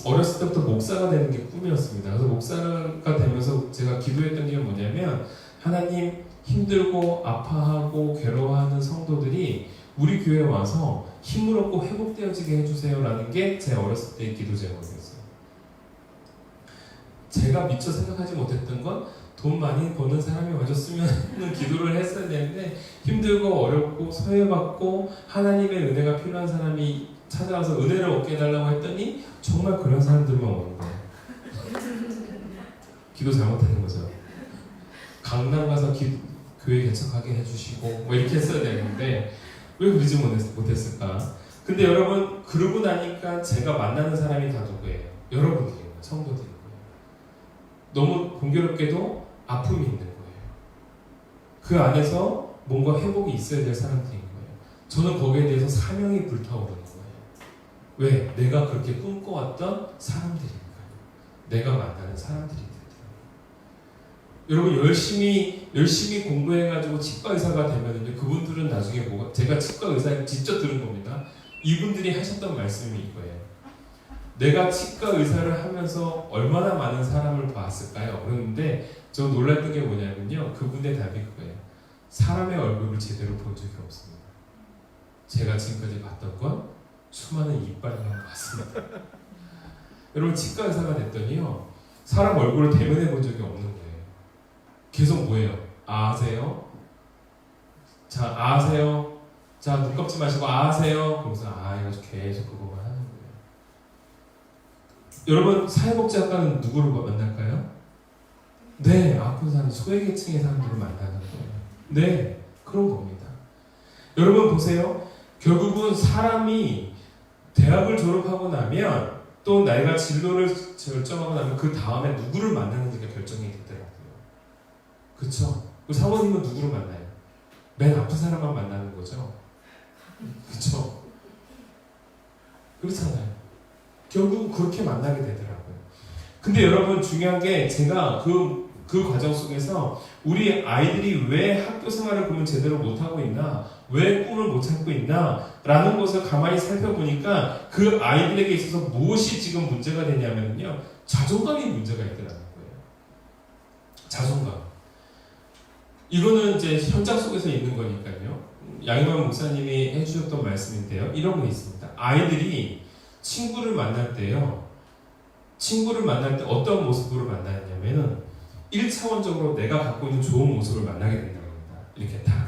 어렸을 때부터 목사가 되는 게 꿈이었습니다. 그래서 목사가 되면서 제가 기도했던 게 뭐냐면 하나님, 힘들고 아파하고 괴로워하는 성도들이 우리 교회에 와서 힘을 얻고 회복되어지게 해주세요 라는 게 제 어렸을 때의 기도 제목이었어요. 제가 미처 생각하지 못했던 건 돈 많이 버는 사람이 와줬으면 하는 기도를 했어야 되는데 힘들고 어렵고 소외받고 하나님의 은혜가 필요한 사람이 찾아와서 은혜를 얻게 해달라고 했더니 정말 그런 사람들만 오는 거예요. 기도 잘못하는 거죠. 강남 가서 교회 개척하게 해주시고 뭐 이렇게 했어야 되는데 왜 그러지 못했을까? 근데 여러분 그러고 나니까 제가 만나는 사람이 다 누구예요? 여러분들이에요. 성도들이에요. 너무 공교롭게도 아픔이 있는 거예요. 그 안에서 뭔가 회복이 있어야 될 사람들인 거예요. 저는 거기에 대해서 사명이 불타오르는 거예요. 왜? 내가 그렇게 꿈꿔왔던 사람들이니까요. 내가 만나는 사람들이니까요. 여러분 열심히 공부해가지고 치과 의사가 되면은요, 그분들은 나중에 제가 치과 의사를 직접 들은 겁니다. 이분들이 하셨던 말씀이 이거예요. 내가 치과 의사를 하면서 얼마나 많은 사람을 봤을까요? 그런데 저 놀랐던 게 뭐냐면요. 그분의 답이 그거예요. 사람의 얼굴을 제대로 본 적이 없습니다. 제가 지금까지 봤던 건 수많은 이빨만 봤습니다. 여러분 치과 의사가 됐더니요. 사람 얼굴을 대면해 본 적이 없는 거예요. 계속 뭐예요? 아세요? 자, 아세요? 자, 눈 감지 마시고 아세요? 그러면서 해가지고 계속 그거만 하는 거예요. 여러분 사회복지학과는 누구를 만날까요? 네, 아픈 사람, 소외계층의 사람들을 만나는 거예요. 네, 그런 겁니다. 여러분 보세요. 결국은 사람이 대학을 졸업하고 나면 또 내가 진로를 결정하고 나면 그 다음에 누구를 만나는지가 결정이 되더라고요. 그쵸? 그 사모님은 누구를 만나요? 맨 아픈 사람만 만나는 거죠. 그쵸? 그렇잖아요. 결국 그렇게 만나게 되더라고요. 근데 여러분 중요한 게 제가 그 과정 속에서 우리 아이들이 왜 학교 생활을 그러면 제대로 못하고 있나, 왜 꿈을 못 찾고 있나 라는 것을 가만히 살펴보니까 그 아이들에게 있어서 무엇이 지금 문제가 되냐면요, 자존감이 문제가 있더라는 거예요. 자존감. 이거는 이제 현장 속에서 있는 거니까요. 양희만 목사님이 해주셨던 말씀인데요. 이런 게 있습니다. 아이들이 친구를 만날 때요. 친구를 만날 때 어떤 모습으로 만나냐면은 1차원적으로 내가 갖고 있는 좋은 모습을 만나게 된다고 합니다. 이렇게 다.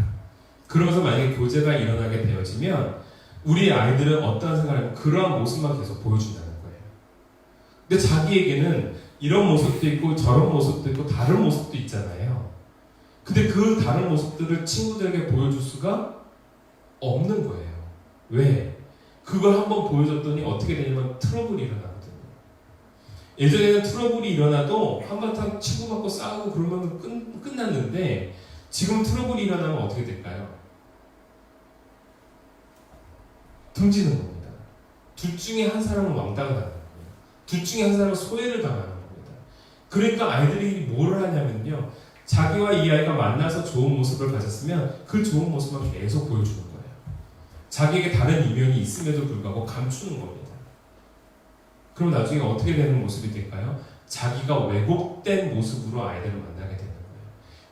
그러면서 만약에 교제가 일어나게 되어지면 우리 아이들은 어떠한 생각을 하면 그러한 모습만 계속 보여준다는 거예요. 근데 자기에게는 이런 모습도 있고 저런 모습도 있고 다른 모습도 있잖아요. 근데 그 다른 모습들을 친구들에게 보여줄 수가 없는 거예요. 왜? 그걸 한번 보여줬더니 어떻게 되냐면 트러블이 일어나거든요. 예전에는 트러블이 일어나도 한바탕 치고받고 싸우고 그러면 끝났는데 지금 트러블이 일어나면 어떻게 될까요? 등지는 겁니다. 둘 중에 한 사람은 왕따가 나는 겁니다. 둘 중에 한 사람은 소외를 당하는 겁니다. 그러니까 아이들이 뭐를 하냐면요. 자기와 이 아이가 만나서 좋은 모습을 가졌으면 그 좋은 모습만 계속 보여주는 거예요. 자기에게 다른 이면이 있음에도 불구하고 감추는 겁니다. 그럼 나중에 어떻게 되는 모습이 될까요? 자기가 왜곡된 모습으로 아이들을 만나게 되는 거예요.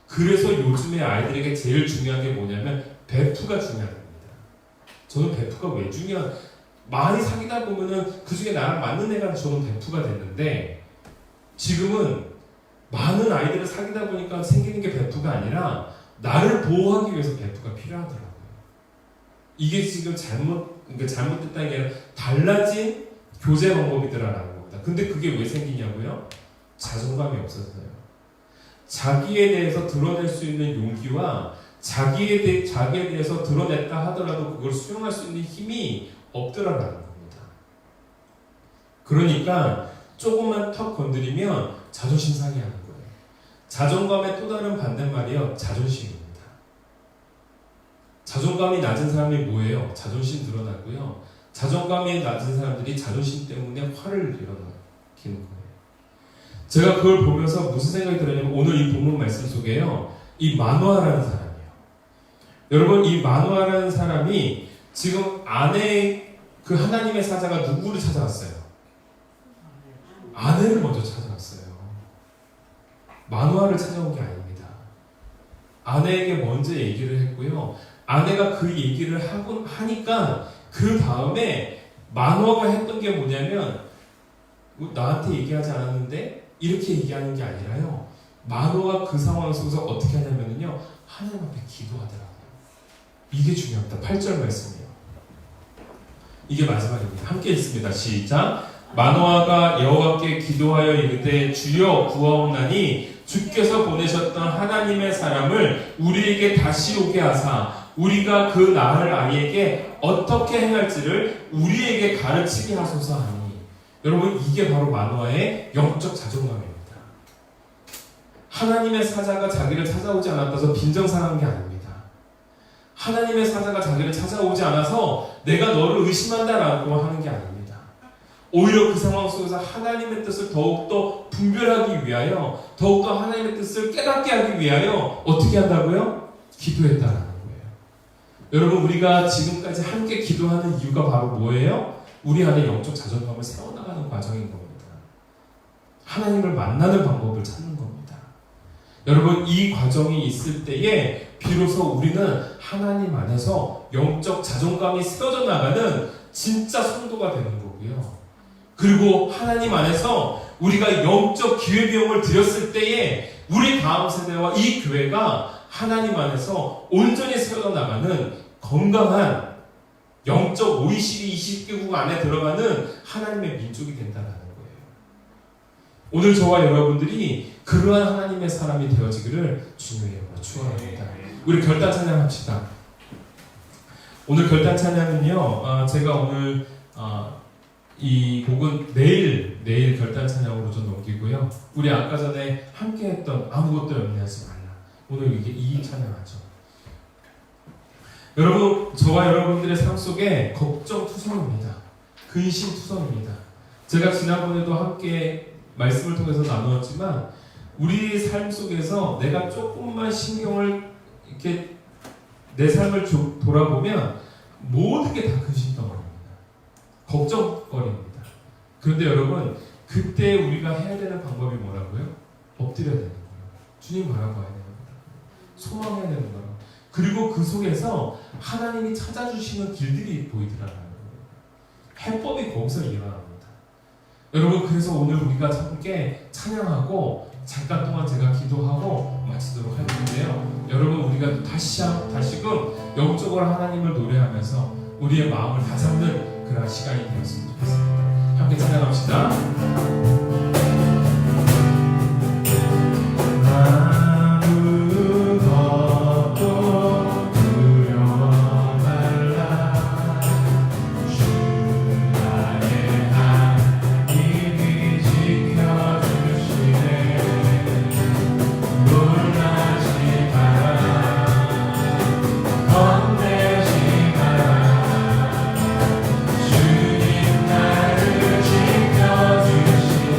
그래서 요즘에 아이들에게 제일 중요한 게 뭐냐면 베프가 중요한 겁니다. 저는 베프가 왜 중요한, 많이 사귀다 보면은 그 중에 나랑 맞는 애가 저는 베프가 됐는데 지금은 많은 아이들을 사귀다 보니까 생기는 게 베프가 아니라 나를 보호하기 위해서 베프가 필요하더라고요. 이게 지금 잘못됐다는 게 아니라 달라진 교제 방법이더라라는 겁니다. 근데 그게 왜 생기냐고요? 자존감이 없어서요. 자기에 대해서 드러낼 수 있는 용기와 자기에 대해서 드러냈다 하더라도 그걸 수용할 수 있는 힘이 없더라라는 겁니다. 그러니까 조금만 턱 건드리면 자존심 상해하는 거예요. 자존감의 또 다른 반대말이요, 자존심입니다. 자존감이 낮은 사람이 뭐예요? 자존심 드러나고요. 자존감이 낮은 사람들이 자존심 때문에 화를 일으키는 거예요. 제가 그걸 보면서 무슨 생각이 들었냐면 오늘 이 본문 말씀 속에요. 이 마노아라는 사람이에요. 여러분 이 마노아라는 사람이 지금 아내 그 하나님의 사자가 누구를 찾아왔어요? 아내를 먼저 찾아왔어요. 마노아를 찾아온 게 아닙니다. 아내에게 먼저 얘기를 했고요. 아내가 그 얘기를 하니까 그 다음에 마노아가 했던 게 뭐냐면 나한테 얘기하지 않았는데 이렇게 얘기하는 게 아니라요. 마노아가 그 상황 속에서 어떻게 하냐면요. 하나님 앞에 기도하더라고요. 이게 중요합니다. 8절 말씀이에요. 이게 마지막입니다. 함께 읽습니다. 시작. 마노아가 여호와께 기도하여 이르되 주여 구하옵나니 주께서 보내셨던 하나님의 사람을 우리에게 다시 오게 하사 우리가 그 낳을 아이에게 어떻게 행할지를 우리에게 가르치게 하소서 하니. 여러분 이게 바로 마노아의 영적 자존감입니다. 하나님의 사자가 자기를 찾아오지 않았다서 빈정상한 게 아닙니다. 하나님의 사자가 자기를 찾아오지 않아서 내가 너를 의심한다라고 하는 게 아닙니다. 오히려 그 상황 속에서 하나님의 뜻을 더욱더 분별하기 위하여 더욱더 하나님의 뜻을 깨닫게 하기 위하여 어떻게 한다고요? 기도했다라는 거예요. 여러분 우리가 지금까지 함께 기도하는 이유가 바로 뭐예요? 우리 안에 영적 자존감을 세워나가는 과정인 겁니다. 하나님을 만나는 방법을 찾는 겁니다. 여러분, 이 과정이 있을 때에 비로소 우리는 하나님 안에서 영적 자존감이 세워져 나가는 진짜 성도가 되는 거고요. 그리고 하나님 안에서 우리가 영적 기회비용을 드렸을 때에 우리 다음 세대와 이 교회가 하나님 안에서 온전히 세워져 나가는 건강한 영적 OECD 20개국 안에 들어가는 하나님의 민족이 된다는 거예요. 오늘 저와 여러분들이 그러한 하나님의 사람이 되어지기를 주님의 이름으로 축원합니다. 우리 결단 찬양합시다. 오늘 결단 찬양은요, 제가 오늘 이 곡은 내일 결단 찬양으로 좀 넘기고요. 우리 아까 전에 함께했던 아무것도 염려하지 말라. 오늘 이게 이 찬양하죠. 여러분, 저와 여러분들의 삶 속에 걱정투성입니다. 근심투성입니다. 제가 지난번에도 함께 말씀을 통해서 나누었지만 우리 삶 속에서 내가 조금만 신경을 이렇게 내 삶을 돌아보면 모든 게 다 근심덩어리입니다. 걱정거리입니다. 그런데 여러분, 그때 우리가 해야 되는 방법이 뭐라고요? 엎드려야 되는 거예요. 주님 바라봐야 되는 거예요. 소망해야 되는 거예요. 그리고 그 속에서 하나님이 찾아주시는 길들이 보이더라고요. 해법이 거기서 일어납니다. 여러분, 그래서 오늘 우리가 함께 찬양하고 잠깐 동안 제가 기도하고 마치도록 할 텐데요. 여러분, 우리가 다시금 영적으로 하나님을 노래하면서 우리의 마음을 다잡는 그런 시간이 되었으면 좋겠습니다. 함께 찬양합시다. 주님 나를 지켜주시네.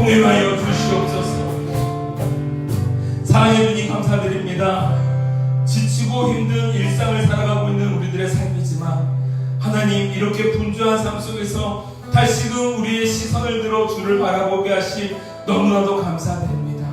동행하여 주시옵소서. 사랑해 주님 감사드립니다. 지치고 힘든 일상을 살아가고 있는 우리들의 삶이지만 하나님, 이렇게 분주한 삶 속에서 다시금 우리의 시선을 들어 주를 바라보게 하심 너무나도 감사드립니다.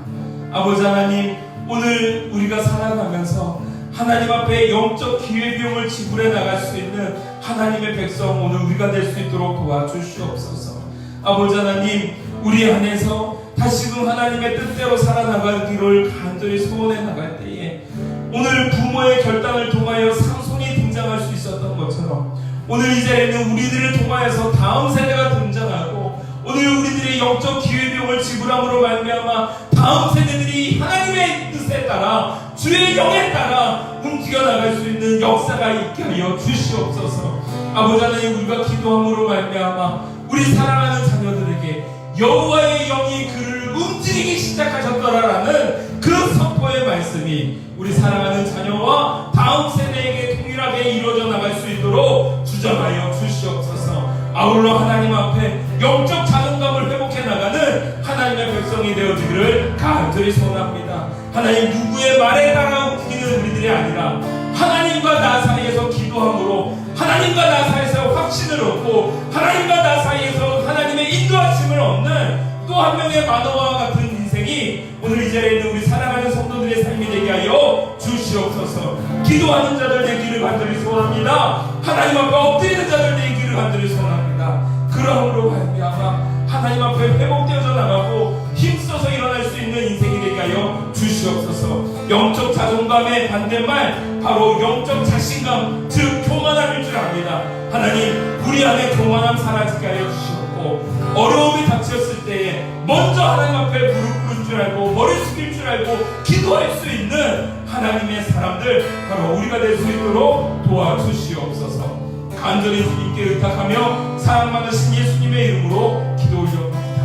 아버지 하나님, 오늘 우리가 살아가면서 하나님 앞에 영적 기회비용을 지불해 나갈 수 있는 하나님의 백성, 오늘 우리가 될 수 있도록 도와주시옵소서. 아버지 하나님, 우리 안에서 다시금 하나님의 뜻대로 살아나가기를 간절히 소원해 나갈 때에 오늘 부모의 결단을 통하여 상손이 등장할 수 있었던 것처럼 오늘 이 자리에 있는 우리들을 통하여서 다음 세대가 등장하고 오늘 우리들의 영적 기회비용을 지불함으로 말미암아 다음 세대들이 하나님의 뜻에 따라 주의 영에 따라 움직여 나갈 수 있는 역사가 있게 하여 주시옵소서. 아버지 하나님, 우리가 기도함으로 말미암아 우리 사랑하는 자녀들에게 여호와의 영이 그를 움직이기 시작하셨더라라는 그 선포의 말씀이 우리 사랑하는 자녀와 다음 세대에게 동일하게 이루어져 나갈 수 있도록 주장하여 주시옵소서. 아울러 하나님 앞에 영적 자존감을 회복해 나가는 하나님의 백성이 되어지기를 간절히 소원합니다. 하나님, 누구의 말에 따라 움직이는 우리들이 아니라 하나님과 나 사이에서 기도함으로 하나님과 나 사이에서 확신을 얻고 하나님과 나 사이에서 하나님의 인도하심을 얻는 또 한 명의 만화와 같은 인생이 오늘 이 자리에 있는 우리 사랑하는 성도들의 삶이 되게 하여 주시옵소서. 기도하는 자들 되기를 간절히 소원합니다. 하나님 앞에 엎드리는 자들 되기를 간절히 소원합니다. 그러함으로 말미암아 하나님 앞에 회복되어져 나가고 힘써서 일어날 수 있는 인생이 되게 하여 주시옵소서. 영적 자존감의 반대말 바로 영적 자신감, 즉 교만함일 줄 압니다. 하나님, 우리 안에 교만함 사라지게 하여 주시옵고 어려움이 닥쳤을 때에 먼저 하나님 앞에 무릎 꿇을 줄 알고 머리 숙일 줄 알고 기도할 수 있는 하나님의 사람들, 바로 우리가 될 수 있도록 도와주시옵소서. 간절히 주님께 의탁하며 사랑 많으신 예수님의 이름으로 기도 올려옵니다.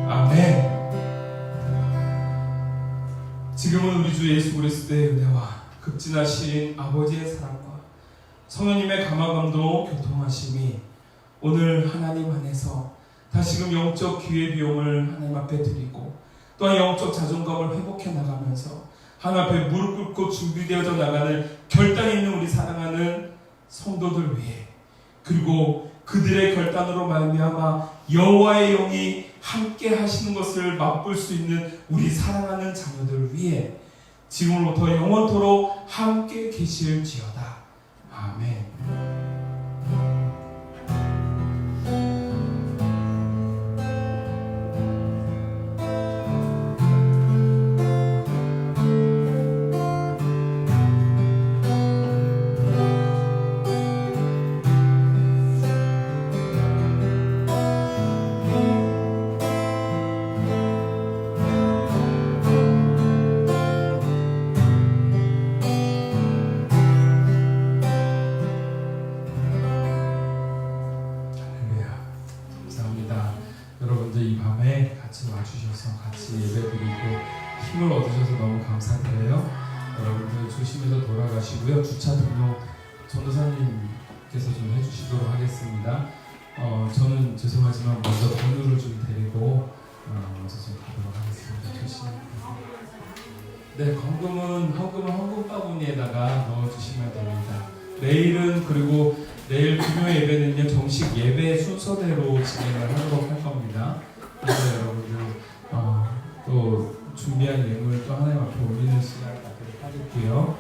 아멘. 지금은 우리 주 예수 그리스도의 은혜와 극진하신 아버지의 사랑과 성령님의 감화감동 교통하심이 오늘 하나님 안에서 다시금 영적 기회비용을 하나님 앞에 드리고 또한 영적 자존감을 회복해 나가면서 하나님 앞에 무릎 꿇고 준비되어져 나가는 결단이 있는 우리 사랑하는 성도들 위해, 그리고 그들의 결단으로 말미암아 여호와의 영이 함께 하시는 것을 맛볼 수 있는 우리 사랑하는 자녀들 위해 지금으로부터 영원토록 함께 계실지어다. 아멘. 이 밤에 같이 와주셔서 같이 예배드리고 힘을 얻으셔서 너무 감사드려요. 여러분들 조심해서 돌아가시고요. 주차 등록 전도사님께서 좀 해주시도록 하겠습니다. 저는 죄송하지만 먼저 번호를 좀 데리고 먼저 좀 가도록 하겠습니다. 조심히. 네, 헌금은 헌금 바구니에다가 넣어주시면 됩니다. 내일은, 그리고 내일 금요 예배는요 정식 예배 순서대로 진행을 하도록 할 겁니다. 그래서 여러분들 또 준비한 예물 또 하나님 앞에 올리는 시간 갖도록 하겠고요.